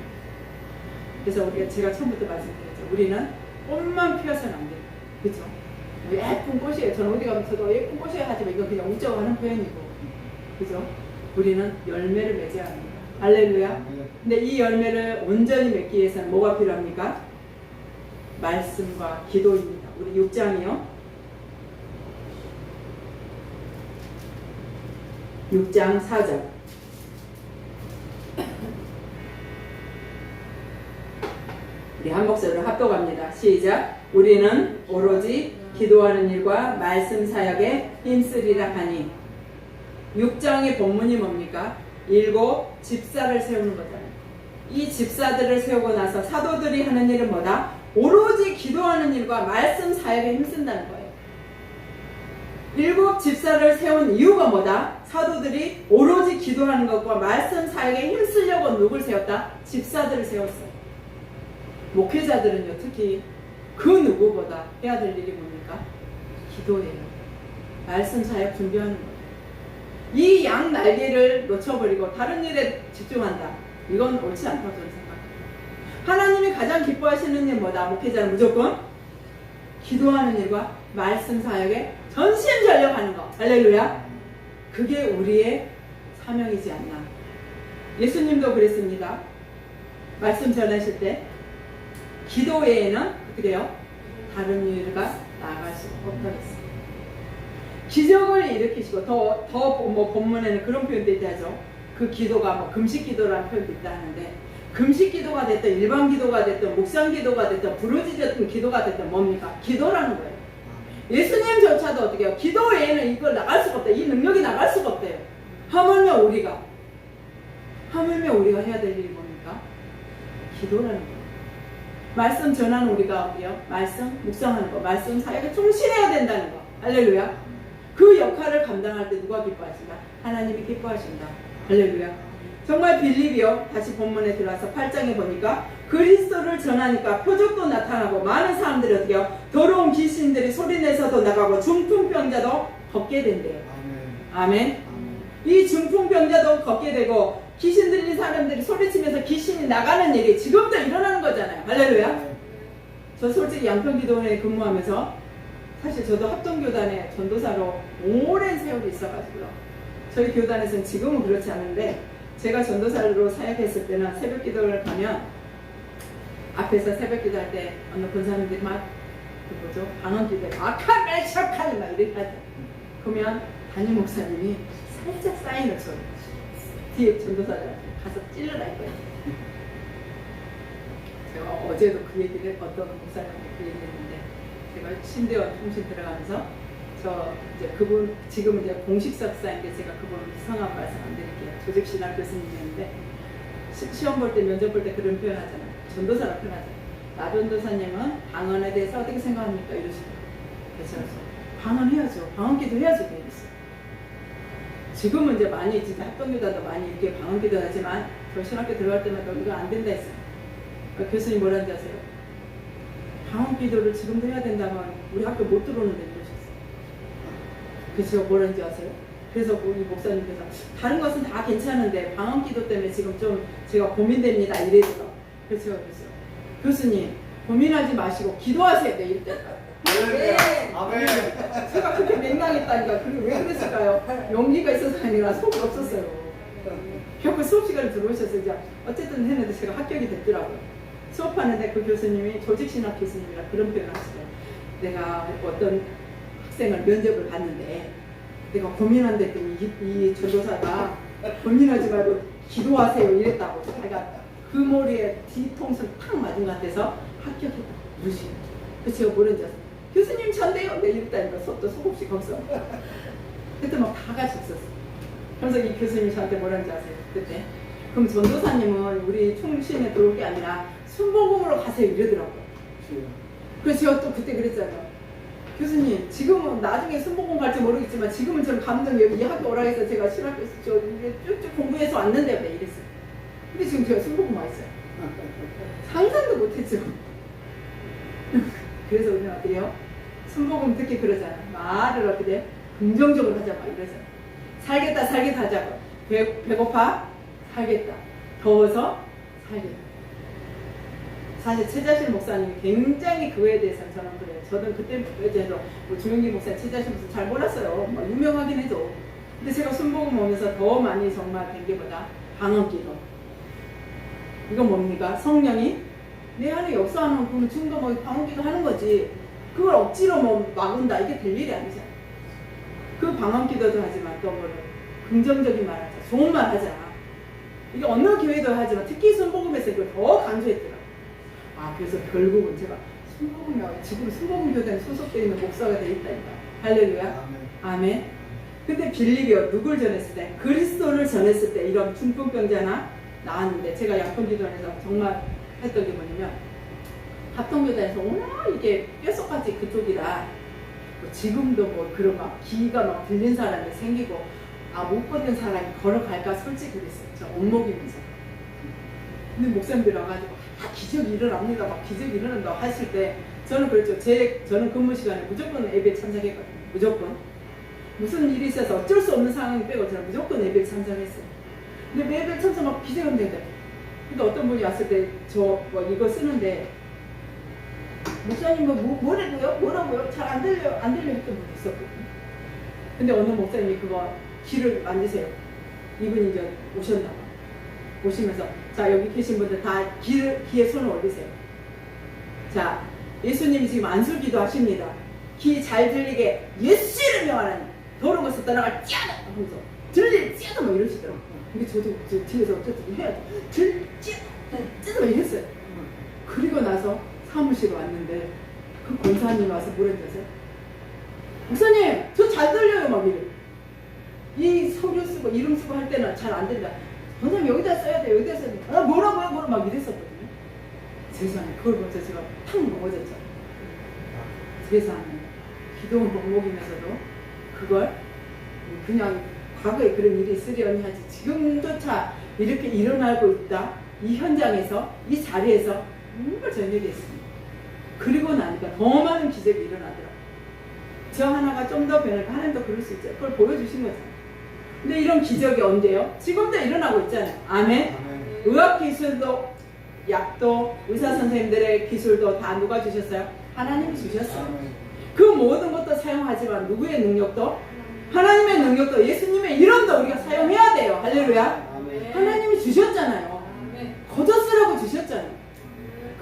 그래서 제가 처음부터 말씀드렸죠. 우리는 꽃만 피워서는 안 돼요. 그렇죠? 예쁜 꽃이에요. 저는 어디 가면 저도 예쁜 꽃이에요 하지만 이건 그냥 웃자고 하는 표현이고, 그죠? 우리는 열매를 맺어야 합니다. 할렐루야. 근데 이 열매를 온전히 맺기 위해서는 뭐가 필요합니까? 말씀과 기도입니다. 우리 6장이요. 6장 4절. 우리 한 목소리로 합독합니다. 시작. 우리는 오로지 기도하는 일과 말씀 사역에 힘쓰리라 하니. 6장의 본문이 뭡니까? 7 집사를 세우는 거잖아요. 이 집사들을 세우고 나서 사도들이 하는 일은 뭐다? 오로지 기도하는 일과 말씀 사역에 힘쓴다는 거예요. 7 집사를 세운 이유가 뭐다? 사도들이 오로지 기도하는 것과 말씀 사역에 힘쓰려고 누굴 세웠다? 집사들을 세웠어요. 목회자들은요, 특히 그 누구보다 해야 될 일이 뭡니까? 기도예요. 말씀 사역 준비하는 거예요. 이 양 날개를 놓쳐버리고 다른 일에 집중한다. 이건 옳지 않다고 저는 생각합니다. 하나님이 가장 기뻐하시는 일 뭐다? 목회자는 무조건 기도하는 일과 말씀 사역에 전심전력하는 거. 할렐루야. 그게 우리의 사명이지 않나. 예수님도 그랬습니다. 말씀 전하실 때 기도 외에는 어떻게 해요? 다른 일과 나아갈 수 없다고 했어요. 기적을 일으키시고 뭐 본문에는 그런 표현도 있다 하죠. 그 기도가 뭐 금식 기도라는 표현도 있다 하는데, 금식 기도가 됐든 일반 기도가 됐든 묵상 기도가 됐든 부르짖었던 기도가 됐든 뭡니까? 기도라는 거예요. 예수님조차도 어떻게 해요? 기도 외에는 이걸 나갈 수가 없다. 이 능력이 나갈 수가 없대요. 하물며 우리가 해야 될 일이 뭡니까? 기도라는 거예요. 말씀 전하는 우리가 어디요? 말씀 묵상하는 거, 말씀 사역에 충실해야 된다는 거. 할렐루야. 그 역할을 감당할 때 누가 기뻐하신다? 하나님이 기뻐하신다. 할렐루야. 정말 빌립이요. 다시 본문에 들어와서 8장에 보니까 그리스도를 전하니까 표적도 나타나고 많은 사람들이 어떻게요? 더러운 귀신들이 소리내서도 나가고 중풍병자도 걷게 된대요. 아멘. 이 중풍병자도 걷게 되고 귀신 들린 사람들이 소리치면서 귀신이 나가는 일이 지금도 일어나는 거잖아요. 할렐루야. 저 솔직히 양평기도원에 근무하면서 사실 저도 합동교단에 전도사로 오랜 세월이 있어가지고요. 저희 교단에서는 지금은 그렇지 않은데 제가 전도사로 사역했을 때는 새벽 기도를 가면 앞에서 새벽 기도할 때 어느 권사님들이 막 방언 기도에 아카멜샤칼 막 이렇게 하죠. 그러면 담임 목사님이 살짝 사인을 쳐요. 뒤에 전도사들 가서 찔러라 이거예요. 제가 어제도 그 얘기를 어떤 목사님한테 그 얘기를 했는데 제가 신대원 통신 들어가면서 저 이제 그분 지금 이제 공식 석사인데 제가 그분 성함 말씀 안 드릴게요. 조직신학 교수님이었는데 시험 볼 때 면접 볼 때 그런 표현 하잖아요. 전도사라 표현하잖아요. 나 전도사님은 방언에 대해서 어떻게 생각합니까? 이러시더라고요. 그래서 방언해야죠. 방언기도 해야죠. 이랬어요. 지금은 이제 많이 진짜 합동교단도 많이 이렇게 방언기도 하지만 저 신학교 들어갈 때마다 이거 안 된다 했어요. 교수님 뭐라는지 아세요? 방언기도를 지금도 해야 된다면 우리 학교 못 들어오는데 이러셨어요. 그래서 제가 뭐라는지 아세요? 그래서 우리 목사님께서 다른 것은 다 괜찮은데 방언기도 때문에 지금 좀 제가 고민됩니다 이래서 그래서 제가 그랬어요. 교수님 고민하지 마시고 기도하세요. 네, 이랬다. 네. 아멘. 제가 그렇게 맹랑했다니까. 그게 왜 그랬을까요? 용기가 있어서 아니라 속이 없었어요. 결국 수업 시간에 들어오셔서 이제 어쨌든 했는데 제가 합격이 됐더라고요. 수업하는데 그 교수님이 조직신학 교수님이라 그런 표현을 하시더라고요. 내가 어떤 학생을 면접을 봤는데 내가 고민한다 했더니 이 전도사가 고민하지 말고 기도하세요 이랬다고. 자기가 그 머리에 뒤통수를 탁 맞은 것 같아서 합격했다고 그러시는 거예요. 그래서 제가 뭐랬는지 아세요? 교수님 전데요. 네 이랬다니까 속도 속없이 거기서 그때 막 다 같이 있었어. 그래서 이 교수님이 저한테 뭐라는지 아세요? 그때 그럼 전도사님은 우리 충신에 들어올 게 아니라 순복음으로 가세요 이러더라고요. 그래서 제가 또 그때 그랬잖아요. 교수님 지금은 나중에 순복음 갈지 모르겠지만 지금은 저는 감독이 이 학교 오라 해서 제가 신학교에서 저 쭉쭉 공부해서 왔는데 왜 이랬어요. 근데 지금 제가 순복음 와 있어요. 상상도 못했죠. 그래서 우리는 어떻게 해요? 순복음 듣기 그러잖아. 말을 어떻게 해? 긍정적으로 하자 막 이러잖아. 살겠다 하자고. 배고파? 살겠다. 더워서? 살겠다. 사실 최자실 목사님이 굉장히 그거에 대해서는 저는 그래요. 저는 그때부터 뭐 주영기 목사님 최자실 목사 잘 몰랐어요. 뭐 유명하긴 해도. 근데 제가 순복음 오면서 더 많이 정말 된 게보다 방언기도. 이건 뭡니까? 성령이 내 안에 역사하는 그러면 지금도 뭐 방언기도 하는 거지. 그걸 억지로 뭐 막은다. 이게 될 일이 아니잖아. 그 방언기도도 하지만 또 뭐를 긍정적인 말 하자. 좋은 말 하자. 이게 어느 교회도 하지만 특히 순복음에서 이걸 더 강조했더라. 아 그래서 결국은 제가 순복음이 지금 순복음 교단에 소속되어 있는 목사가 되어 있다니까. 할렐루야. 아멘. 근데 빌립이요 누굴 전했을 때? 그리스도를 전했을 때 이런 중풍병자나 나왔는데 제가 양평기도원에서 정말 했던 게 뭐냐면 합동교단에서 워낙 이게 뼛속까지 그쪽이라 뭐 지금도 뭐 그런 막 귀가 막 들린 사람이 생기고 아 못 걷는 사람이 걸어갈까 솔직히 그랬어요. 저 온목이면서. 근데 목사님들이 와가지고 아 기적이 일어납니다. 막 기적이 일어난다 하실 때 저는 그랬죠. 저는 근무 시간에 무조건 예배 참석했거든요. 무조건. 무슨 일이 있어서 어쩔 수 없는 상황이 빼고 저는 무조건 예배 참석했어요. 근데 예배 참석 막 기적이 온대. 근데 어떤 분이 왔을 때 저 뭐 이거 쓰는데 목사님 뭐라고요? 뭐라고요? 잘 안 들려 했던 분이 있었거든요. 근데 어느 목사님이 그거 귀를 만지세요. 이분이 이제 오셨나 봐. 오시면서 자 여기 계신 분들 다 귀에 손을 올리세요. 자 예수님이 지금 안술기도 하십니다. 귀 잘 들리게 예수 이름 명하라니 더러운 것을 떠나갈 찌하다 하면서 들릴 찌하다 뭐 이러시더라고요. 근데 저도 뒤에서 어쨌든 해야죠. 찌하다 막 이랬어요. 그리고 나서 사무실에 왔는데 그 권사님이 와서 뭐랬는지 아세요? 목사님 저 잘 들려요 막 이래. 이 서류 쓰고 쓰고 이름 쓰고 할 때는 잘 안 된다. 선생님 여기다 써야 돼, 여기다 써야 돼. 아, 뭐라고요? 막 이랬었거든요. 세상에 그걸 보면서 제가 탁 넘어졌죠. 세상에 기도원 목목이면서도 그걸 그냥 과거에 그런 일이 있으려니 하지 지금조차 이렇게 일어나고 있다. 이 현장에서 이 자리에서 정말 전율이 했습니다. 그리고 나니까 더 많은 기적이 일어나더라고요. 저 하나가 좀 더 변할까? 하나님도 그럴 수 있죠. 그걸 보여주신 거잖아요. 근데 이런 기적이 언제요? 지금도 일어나고 있잖아요. 아멘. 의학 기술도 약도 의사 선생님들의 기술도 다 누가 주셨어요? 하나님이 주셨어요. 그 모든 것도 사용하지만 누구의 능력도? 하나님의 능력도 예수님의 이름도 우리가 사용해야 돼요. 할렐루야. 하나님이 주셨잖아요. 거저 쓰라고 주셨잖아요.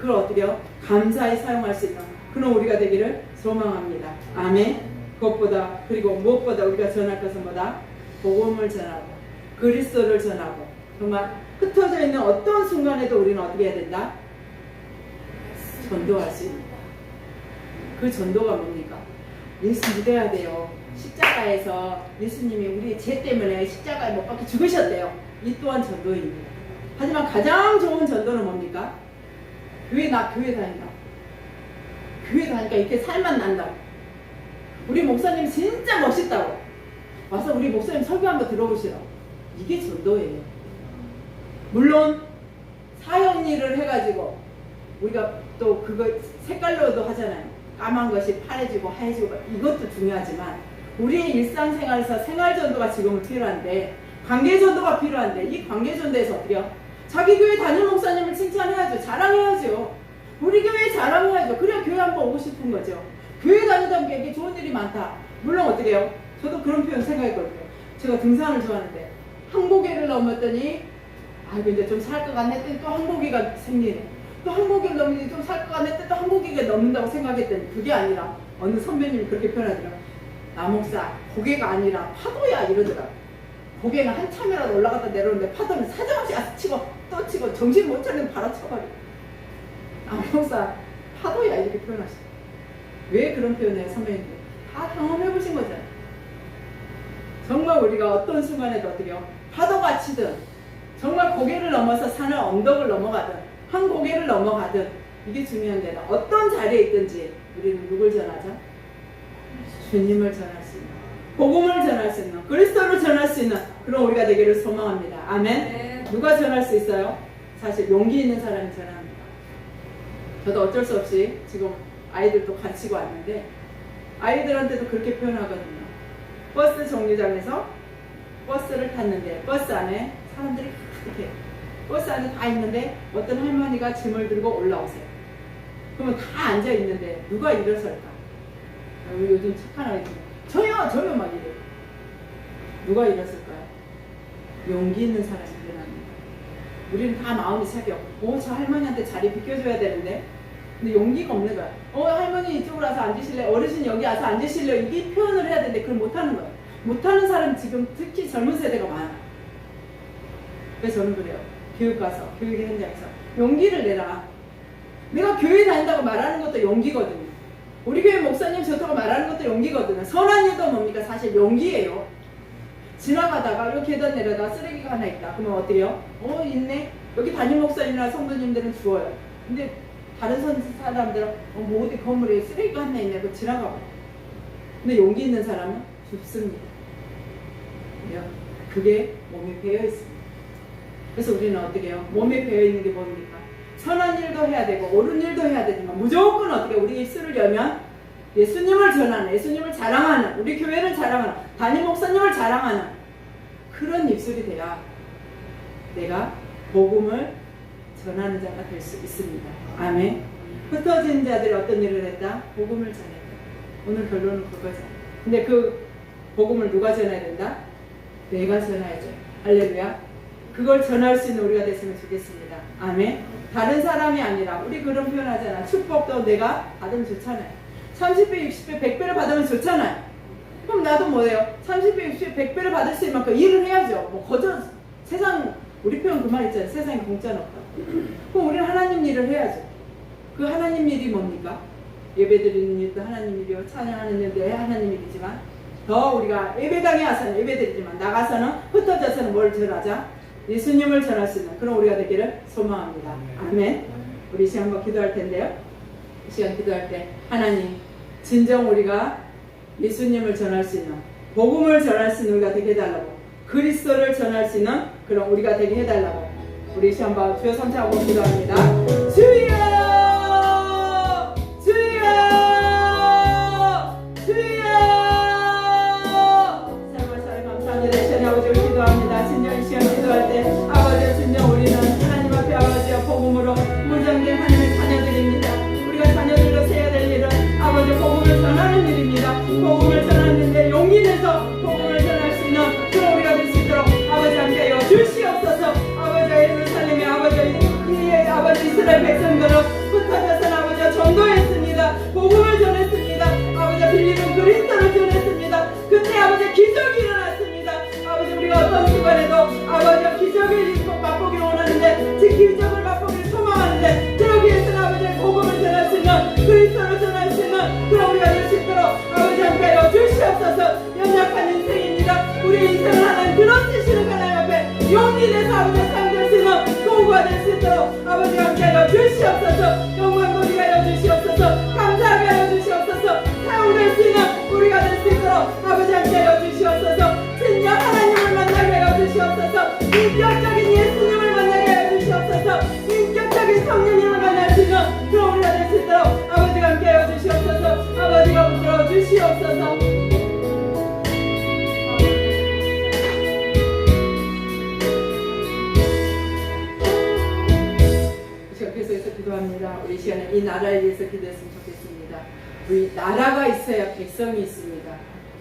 그걸 어떻게 해요? 감사히 사용할 수 있는 그런 우리가 되기를 소망합니다. 아멘. 그것보다 그리고 무엇보다 우리가 전할 것은 뭐다? 복음을 전하고 그리스도를 전하고 정말 흩어져 있는 어떤 순간에도 우리는 어떻게 해야 된다? 전도할 수 있는 그 전도가 뭡니까? 예수 믿어야 돼요. 십자가에서 예수님이 우리 죄 때문에 십자가에 못 박혀 죽으셨대요. 이 또한 전도입니다. 하지만 가장 좋은 전도는 뭡니까? 교회 다닌다. 교회 다니까 이렇게 살만 난다. 우리 목사님 진짜 멋있다고. 와서 우리 목사님 설교 한번 들어보시라고. 이게 전도예요. 물론 사형 일을 해가지고 우리가 또 그거 색깔로도 하잖아요. 까만 것이 파래지고 하얘지고 이것도 중요하지만 우리의 일상생활에서 생활전도가 지금은 필요한데 관계전도가 필요한데 이 관계전도에서 어떻게 해요? 자기 교회 담임 목사님을 칭찬해야죠. 자랑해야죠. 우리 교회 자랑해야죠. 그래야 교회 한번 오고 싶은 거죠. 교회 다니다 보니까 이게 좋은 일이 많다. 물론 어떻게 해요? 저도 그런 표현 생각했거든요. 제가 등산을 좋아하는데 항고개를 넘었더니 아이고 이제 좀 살 것 같네 했더니 또 항고개가 생기네. 또 항고개를 넘으니 좀 살 것 같네 했더니 또 항고개가 넘는다고 생각했더니 그게 아니라 어느 선배님이 그렇게 표현하더라고요. 남목사 고개가 아니라 파도야 이러더라고요. 고개는 한참이라도 올라갔다 내려오는데 파도는 사정없이 치고 또 치고 정신 못 차리면 바로 쳐버려. 남목사 파도야 이렇게 표현하시더라고요. 왜 그런 표현을 선배님들 다 경험해보신 거잖아요. 정말 우리가 어떤 순간에도 어떻게 해요? 파도가 치든 정말 고개를 넘어서 산을 언덕을 넘어가든 한 고개를 넘어가든 이게 중요한 데는 어떤 자리에 있든지 우리는 누굴 전하죠? 주님을 전할 수 있는 복음을 전할 수 있는 그리스도를 전할 수 있는 그런 우리가 되기를 소망합니다. 아멘. 네. 누가 전할 수 있어요? 사실 용기 있는 사람이 전합니다. 저도 어쩔 수 없이 지금 아이들도 가르치고 왔는데 아이들한테도 그렇게 표현하거든요. 버스 정류장에서 버스를 탔는데 버스 안에 사람들이 이렇게 버스 안에 다 있는데 어떤 할머니가 짐을 들고 올라오세요. 그러면 다 앉아 있는데 누가 일어설까? 우리 요즘 착한 아이들 저요 막 이래요. 누가 일어설까요? 용기 있는 사람이 일어납니다. 우리는 다 마음이 착해요. 저 할머니한테 자리 비켜줘야 되는데 근데 용기가 없는 거야. 할머니 이쪽으로 와서 앉으실래? 어르신 여기 와서 앉으실래? 이게 표현을 해야 되는데 그걸 못하는 거야. 못하는 사람 지금 특히 젊은 세대가 많아. 그래서 저는 그래요. 교육 가서 교육 현장에서 용기를 내라. 내가 교회 다닌다고 말하는 것도 용기거든요. 우리 교회 목사님 좋다고 말하는 것도 용기거든요. 선한 일도 뭡니까? 사실 용기예요. 지나가다가 여기 계단 내려다 쓰레기가 하나 있다. 그러면 어떻게 해요? 있네. 여기 담임 목사님이나 성도님들은 주워요. 근데 다른 사람들은 뭐 어디 건물에 쓰레기가 하나 있네. 그 지나가고. 근데 용기 있는 사람은 줍습니다. 그게 몸에 배어 있습니다. 그래서 우리는 어떻게 해요? 몸에 배어 있는 게 뭡니까? 선한 일도 해야 되고 옳은 일도 해야 되지만 무조건 어떻게 우리 입술을 열면 예수님을 전하는, 예수님을 자랑하는, 우리 교회를 자랑하는, 담임 목사님을 자랑하는 그런 입술이 돼야 내가 복음을 전하는 자가 될 수 있습니다. 아멘. 흩어진 자들이 어떤 일을 했다? 복음을 전했다. 오늘 결론은 그거죠. 근데 그 복음을 누가 전해야 된다? 내가 전해야죠. 할렐루야. 그걸 전할 수 있는 우리가 됐으면 좋겠습니다. 아멘. 다른 사람이 아니라 우리 그런 표현하잖아. 축복도 내가 받으면 좋잖아요. 30배, 60배, 100배를 받으면 좋잖아요. 그럼 나도 뭐예요? 30배, 60배, 100배를 받을 수 있는 만큼 일을 해야죠. 뭐 거저 세상 우리 표현 그 말 있잖아요. 세상에 공짜는 없다. 그럼 우리는 하나님 일을 해야죠. 그 하나님 일이 뭡니까? 예배 드리는 일도 하나님 일이요. 찬양하는 일도 하나님 일이지만 더 우리가 예배당에 와서는 예배드리지만 나가서는 흩어져서는 뭘 전하자? 예수님을 전할 수 있는 그런 우리가 되기를 소망합니다. 아멘. 우리 시간 한번 기도할 텐데요. 이 시간 기도할 때 하나님 진정 우리가 예수님을 전할 수 있는 복음을 전할 수 있는 우리가 되게 해달라고 그리스도를 전할 수 있는 그런 우리가 되게 해달라고 우리 시간 한번 주여 삼창하고 기도합니다. 주여 주여 주여 사랑하는 감사합니다. 이 시간 아버지 우리 기도합니다. 진정 이 시간 기도할 때 아버지 진정 우리는 하나님 앞에 아버지와 복음으로 무장된 하나님의 자녀들입니다. 우리가 자녀들로 세야 될 일은 아버지 복음을 전하는 일입니다. 복음을 전하는데 용기 내서 복음을 전할 수 있는 그런 우리가 될 수 있도록 아버지 함께하여 주시옵소서. 아버지 예루살렘의 아버지 이스라엘 백성들은 흩어져서 아버지와 전도했습니다. 복음을 전했습니다. 아버지와 빌리는 그리스도를 전했습니다. 그때 아버지 기적이 일어났습니다. 아버지 우리가 어떤 순간에도 아버지와 기적을 맛보기를 원하는데 그 기적을 맛보기를 소망하는데 그러기 위해서는 아버지의 복음을 전할 수 있는 그리스도를 전할 수 있는 그런 우리가 될 수 있도록 아버지 함께하여 주시옵소서. 연약한 인생입니다. 우리 인생을 하나님 들어주시는 하나님 앞에 용기 내서 아버지 상대할 수 있는 도구가 될 수 있도록 아버지 함께하여 주시옵소서. 영광 우리가 하여 주시옵소서. 감사하게 하여 주시옵소서. 사용될 수 있는 우리가 될 수 있도록 아버지 함께하여 주시옵소서. 진정 하나님을 만나게 하여 주시옵소서. 인격적인 예수님을 만나게 하여 주시옵소서. 인격적인 성령님을 만날 수 있는 그런 우리가 될 수 있도록 아버지가 함께하여 주시옵소서. 아버지가 붙들어 주시옵소서. 계속해서 기도합니다. 우리 시간에 이 나라에 위해서 기도했으면 좋겠습니다. 우리 나라가 있어야 백성이 있습니다.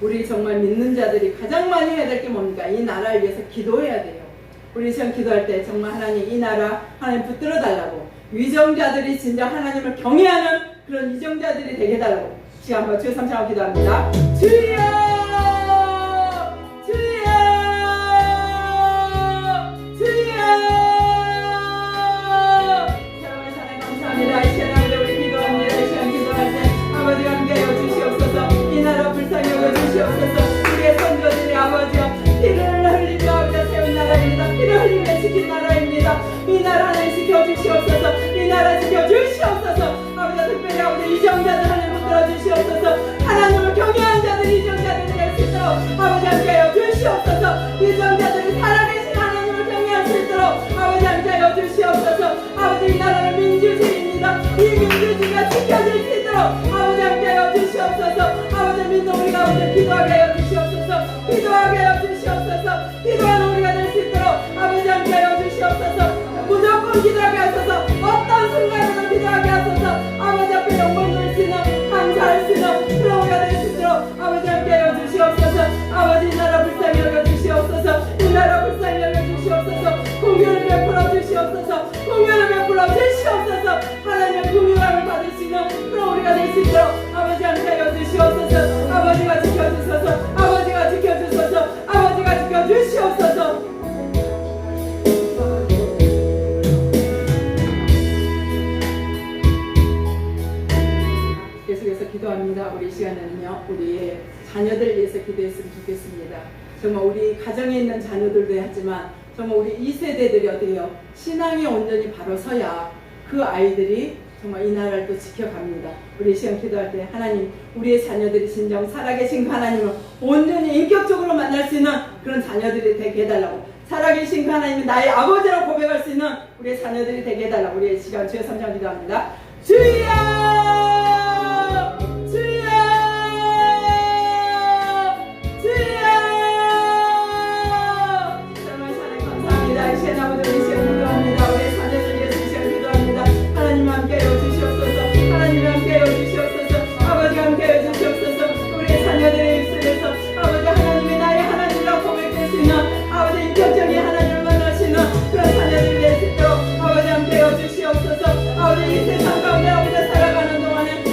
우리 정말 믿는 자들이 가장 많이 해야 될 게 뭡니까? 이 나라를 위해서 기도해야 돼요. 우리 시간 기도할 때 정말 하나님 이 나라 하나님 붙들어 달라고 위정자들이 진짜 하나님을 경외하는 그런 위정자들이 되게 해달라고 시간 한번 주여 삼창하고 기도합니다. 주여 우리의 선조들이 아버지여 피를 흘리며 아버지가 세운 나라입니다. 피를 흘리며 지킨 나라입니다. 이 나라를 지켜주시옵소서. 이 나라 지켜주시옵소서. 아버지가 특별히 아버지 이정자들 하나님 붙들어 주시옵소서. 하나님을 경외한 자들 이정자들이 될 수 있도록 아버지 함께하여 주시옵소서. 이정자들이 살아계신 하나님을 경외할 수 있도록 아버지 함께하여 주시옵소서. 아버지 이 나라는 민주주의입니다. 이 민주주의가 지켜질 수 있도록 아버지 함께하여 주시옵소서. 아버지 믿는 우리가 아버지 기도하게 하여 주시옵소서. 기도하게 하여 주시옵소서. 기도하는 우리가 될 수 있도록 아버지 함께하여 주시옵소서. 무조건 기도하게 하소서. 어떤 순간에도 기도하게 하소서. 아버지 앞에 영광 돌 수 있는 감사할 수 있는 그런 우리가 될 수 있도록 아버지 함께하여 주시옵소서. 아버지 이 나라 불쌍히 여겨 주시옵소서. 이 나라 불쌍히 여겨 주시옵소서. 공유를 베풀어 주시옵소서. 공유를 베풀어 주시옵소서. 하나님의 공유함을 받을 수 있는 그런 우리가 될 수 있도록 아버지 함께하여 주시옵소서. 아버지가 지켜주소서. 아버지가 지켜주소서. 아버지가 지켜주시옵소서. 계속해서 기도합니다. 우리 시간에는요 우리의 자녀들을 위해서 기도했으면 좋겠습니다. 정말 우리 가정에 있는 자녀들도 하지만 정말 우리 2세대들이 어때요? 신앙이 온전히 바로 서야 그 아이들이 정말 이 나라를 또 지켜갑니다. 우리 시간 기도할 때 하나님 우리의 자녀들이 진정 살아계신 그 하나님을 온전히 인격적으로 만날 수 있는 그런 자녀들이 되게 해달라고 살아계신 그 하나님이 나의 아버지라고 고백할 수 있는 우리의 자녀들이 되게 해달라고 우리의 시간 주여 삼창 기도합니다. 주여 이 세상 가운데 아버지 살아가는 동안에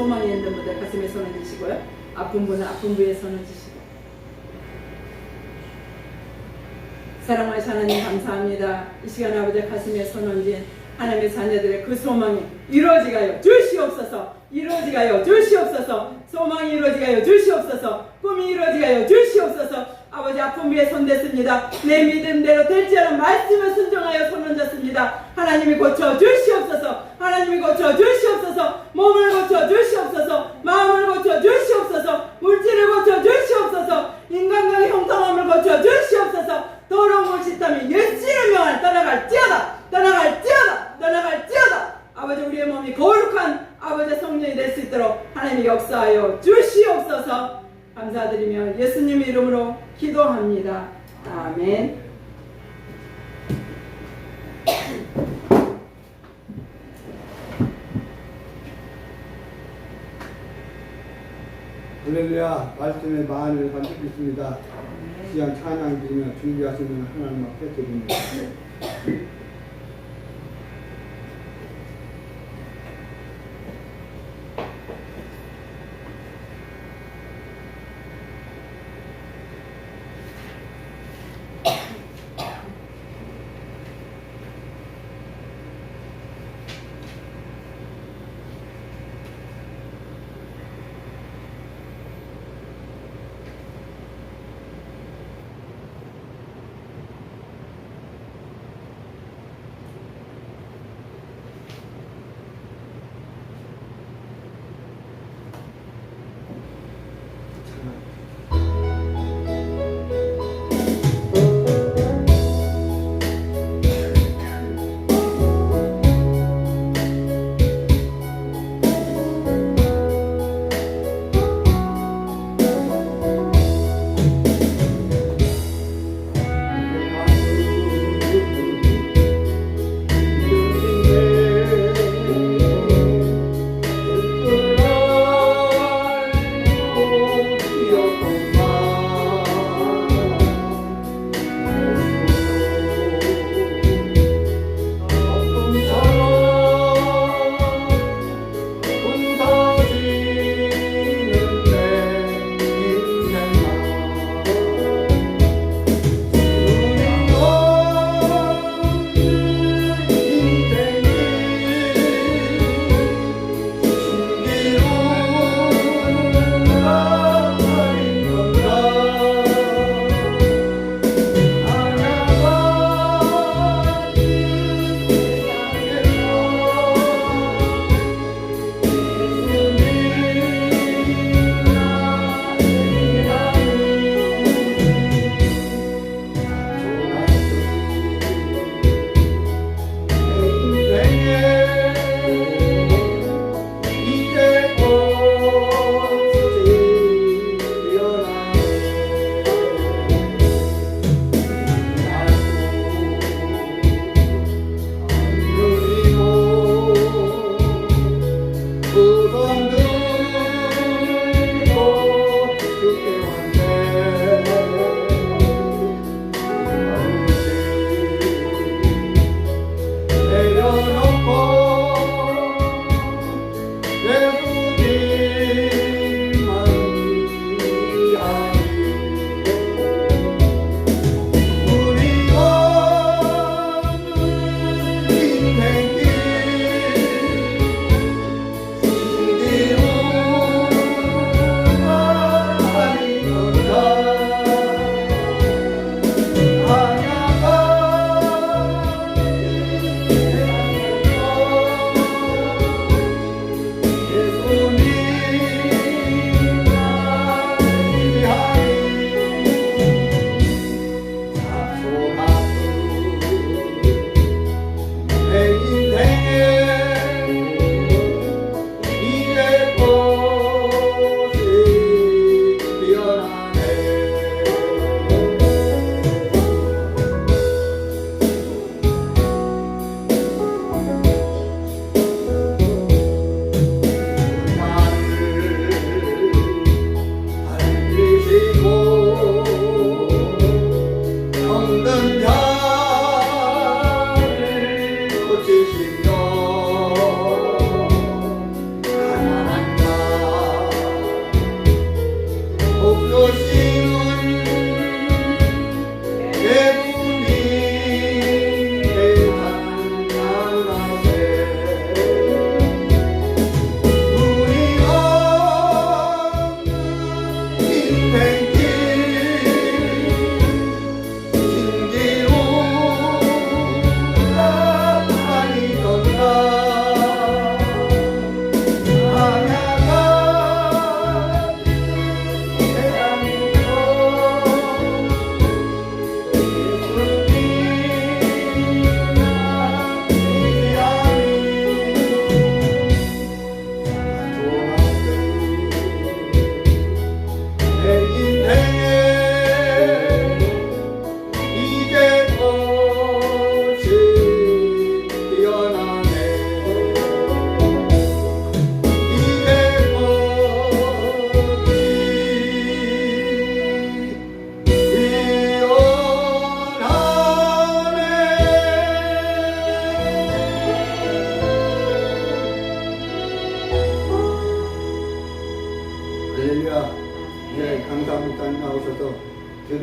소망이 있는 분들 가슴에 손을 드시고요. 아픈 분은 아픈 부위에 손을 드시고. 사랑하신 하나님 감사합니다. 이 시간에 아버지 가슴에 손 얹은 하나님의 자녀들의 그 소망이 이루어지가요 주시옵소서. 이루어지가요 주시옵소서. 소망이 이루어지가요 주시옵소서. 꿈이 이루어지가요 주시옵소서. 아버지 아픈 위에 손댔습니다. 내 믿음대로 될지라는 말씀을 순종하여 손 얹었습니다. 하나님이 고쳐 주시옵소서. 하나님이 고쳐 주시옵소서. 몸을 고쳐 주시옵소서. 마음을 고쳐 주시옵소서. 물질을 고쳐 주시옵소서. 인간관계 형통함을 고쳐 주시옵소서. 더러운 물짓함이 예수의 명을 떠나갈지어다. 떠나갈지어다. 떠나갈지어다. 아버지 우리의 몸이 거룩한 아버지 성령이 될 수 있도록 하나님이 역사하여 주시옵소서. 감사드리며 예수님 이름으로 기도합니다. 아멘. 할렐루야. 말씀의 마음을 감사드립니다. 시간 찬양 드리며 준비하시는 하나님 앞에 드립니다.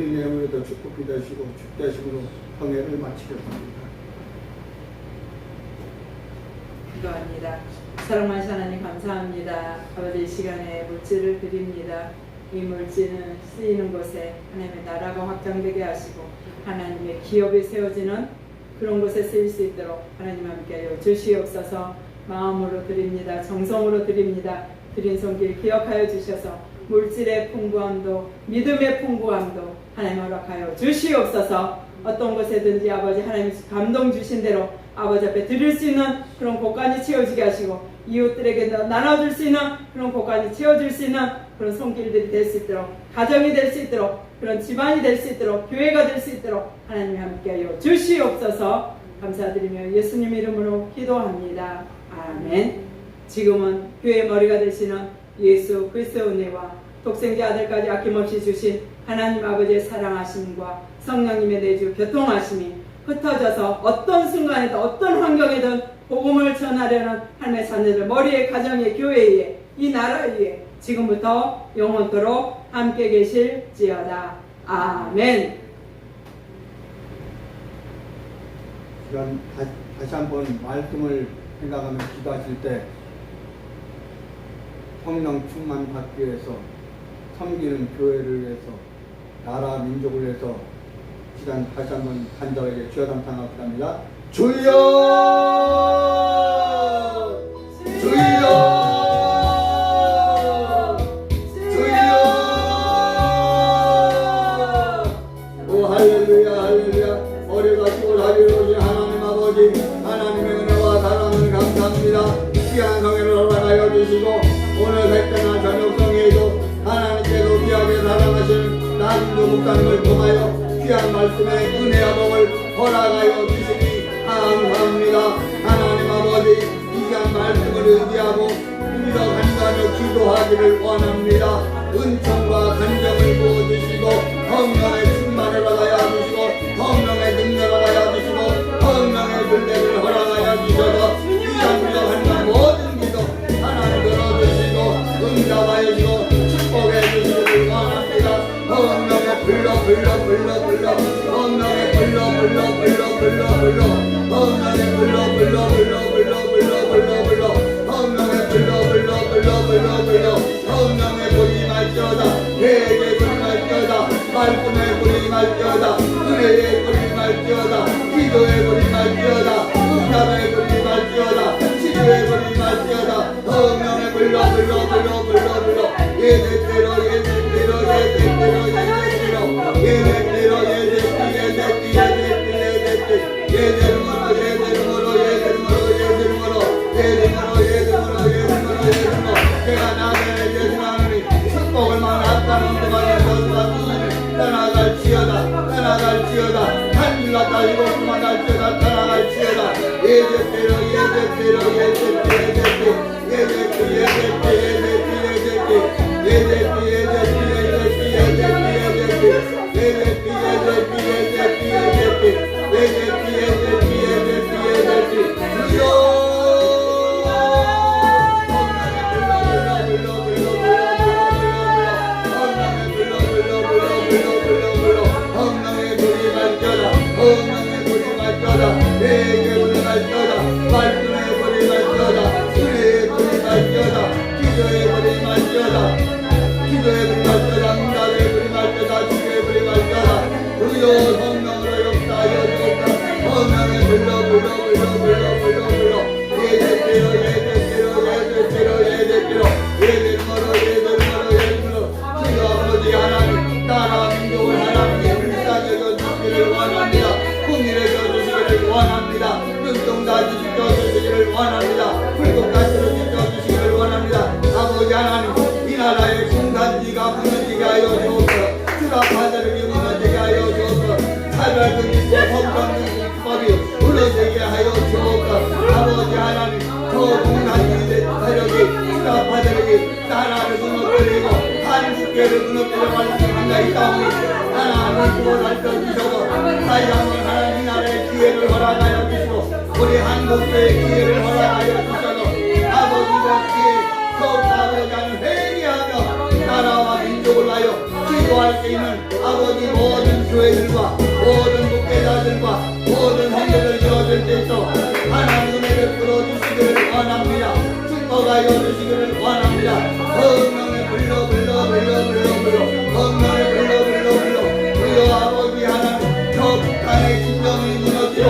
드린 예물에도 축복이 되시고 축대심으로 성회를 마치겠습니다. 기도합니다. 사랑하신 하나님 감사합니다. 아버지 이 시간에 물질을 드립니다. 이 물질은 쓰이는 곳에 하나님의 나라가 확장되게 하시고 하나님의 기업이 세워지는 그런 곳에 쓰일 수 있도록 하나님 함께하여 주시옵소서. 마음으로 드립니다. 정성으로 드립니다. 드린 손길 기억하여 주셔서 물질의 풍부함도 믿음의 풍부함도 하나님 허락하여 주시옵소서. 어떤 곳에든지 아버지 하나님 감동 주신 대로 아버지 앞에 드릴 수 있는 그런 곳간이 채워지게 하시고 이웃들에게 나눠줄 수 있는 그런 곳간이 채워질 수 있는 그런 손길들이 될 수 있도록 가정이 될 수 있도록 그런 집안이 될 수 있도록 교회가 될 수 있도록 하나님이 함께하여 주시옵소서. 감사드리며 예수님 이름으로 기도합니다. 아멘. 지금은 교회의 머리가 되시는 예수 그리스도의 은혜와 독생자 아들까지 아낌없이 주신 하나님 아버지의 사랑하심과 성령님의 내주 교통하심이 흩어져서 어떤 순간에도 어떤 환경에든 복음을 전하려는 하나님의 자녀들 머리에 가정에 교회에 이 나라 위에 지금부터 영원토록 함께 계실지어다. 아멘. 시간 다시 한번 말씀을 생각하며 기도하실 때 성령 충만 받기 위해서 섬기는 교회를 위해서 나라 민족을 위해서 시간 다시 한번 간절하게 주여 감탄하고 합니다. 주여 주여 주여 오 할렐루야 할렐루야. 어려가 죽을 하리로 오신 하나님 아버지 하나님의 은혜와 사랑을 감사합니다. 귀한 성회를 허락하여 주시고 오늘 백대나 저녁성회에도 하나님께서 귀하게 사랑하신 나인도 목사님을 통하여 귀한 말씀의 은혜와 복을 허락하여 주시니 감사합니다. 하나님 아버지 이 귀한 말씀을 의지하고 우리가 간간히 기도하기를 원합니다. 은총과 간정을 부어주시고 성령의 충만을 받아야 주시고 성령의 능력을 받아야 주시고 성령의 불례를 허락하여 주셔서 귀한 우리가 간간 모든 기도 하나님 들어주시고 응답하여 주시고 축복해 주시기를 원합니다. 성령의 불러 성령의 불러 성령의 불러 성령의 불이 말지어다 회개의 불이 말지어다 말씀의 불이 말지어다 은혜의 불이 말지어다 기도의 불이 말지어다 응답의 불이 말지어다 치료의 불이 말지어다 성령의 불러 예대대로 내가 나를 예수하노니 축복을 만났다는 그만에 떠나갈지어다 한줄라 따지고 그만할지어다 떠나갈지어다 예대대로 우리 한국교회 기회를 허락하여 주셔서 아버지와 기회 더욱 나아가는 회개하며 나라와 민족을 하여 기도할 수 있는 아버지 모든 교회들과 모든 목회자들과 모든 형제들 이어질 때 있어 하나님 은혜를 풀어주시기를 원합니다. 축복하여 주시기를 원합니다. 성령의 불러 성령의 불러 아버지 하나님 저 북한의 진정이 무너지고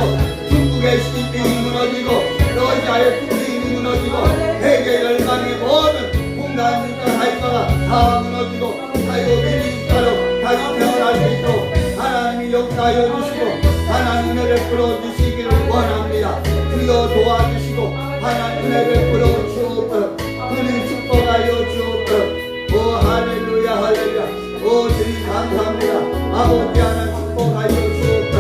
중국의 시진핑이 무너지고 러시아의 푸틴이 무너지고 세계 열강의 모든 공단과 사이가가 다 무너지고 자유 민주국가로 다시 태어날 수 있도록 하나님이 역사하여 주시고 하나님 은혜를 풀어주시기를 원합니다. 주여 도와주시고 하나님 은혜를 풀어주옵소서. 그는 축복하여 주옵소서. 오 할렐루야 할렐루야. 오 주님 감사합니다. 아버지 하나님 축복하여 주옵소서.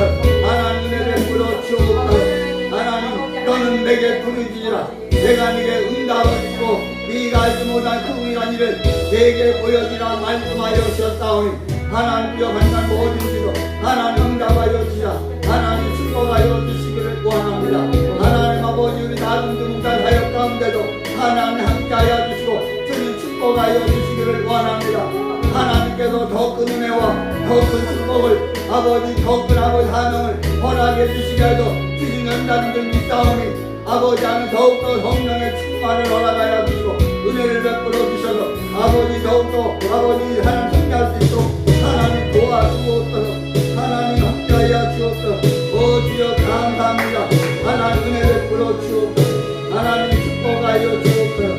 하나님 은혜를 풀어주옵소서. 하나님 너는 내게 부르짖으라. 내가 네게 응답을 주고 네가 알지 못한 크기란 일을 내게 보여주라 말씀하였사오니 하나님 역한날 모든 주로 하나님 응답하여 주시라. 하나님 축복하여 주시기를 원합니다. 하나님 아버지 우리 나름 등단 사역 가운데도 하나님 함께하여 주시고 주님 축복하여 주시기를 원합니다. 하나님께서 더 큰 은혜와 더 큰 축복을 아버지 더 큰 아버지 사명을 허락해 주시게 해서 주시는다는 줄 믿사오니 아버지 하나님 더욱더 성령의 충만을 허락하여 주시고 은혜를 베풀어 주셔서 아버지 더욱더 아버지 하나님 승리할 수 있도록 하나님 도와주옵소서. 하나님 함께하여 주옵소서. 오 주여 감사합니다. 하나님 은혜를 베풀어 주옵소서. 하나님 축복하여 주옵소서.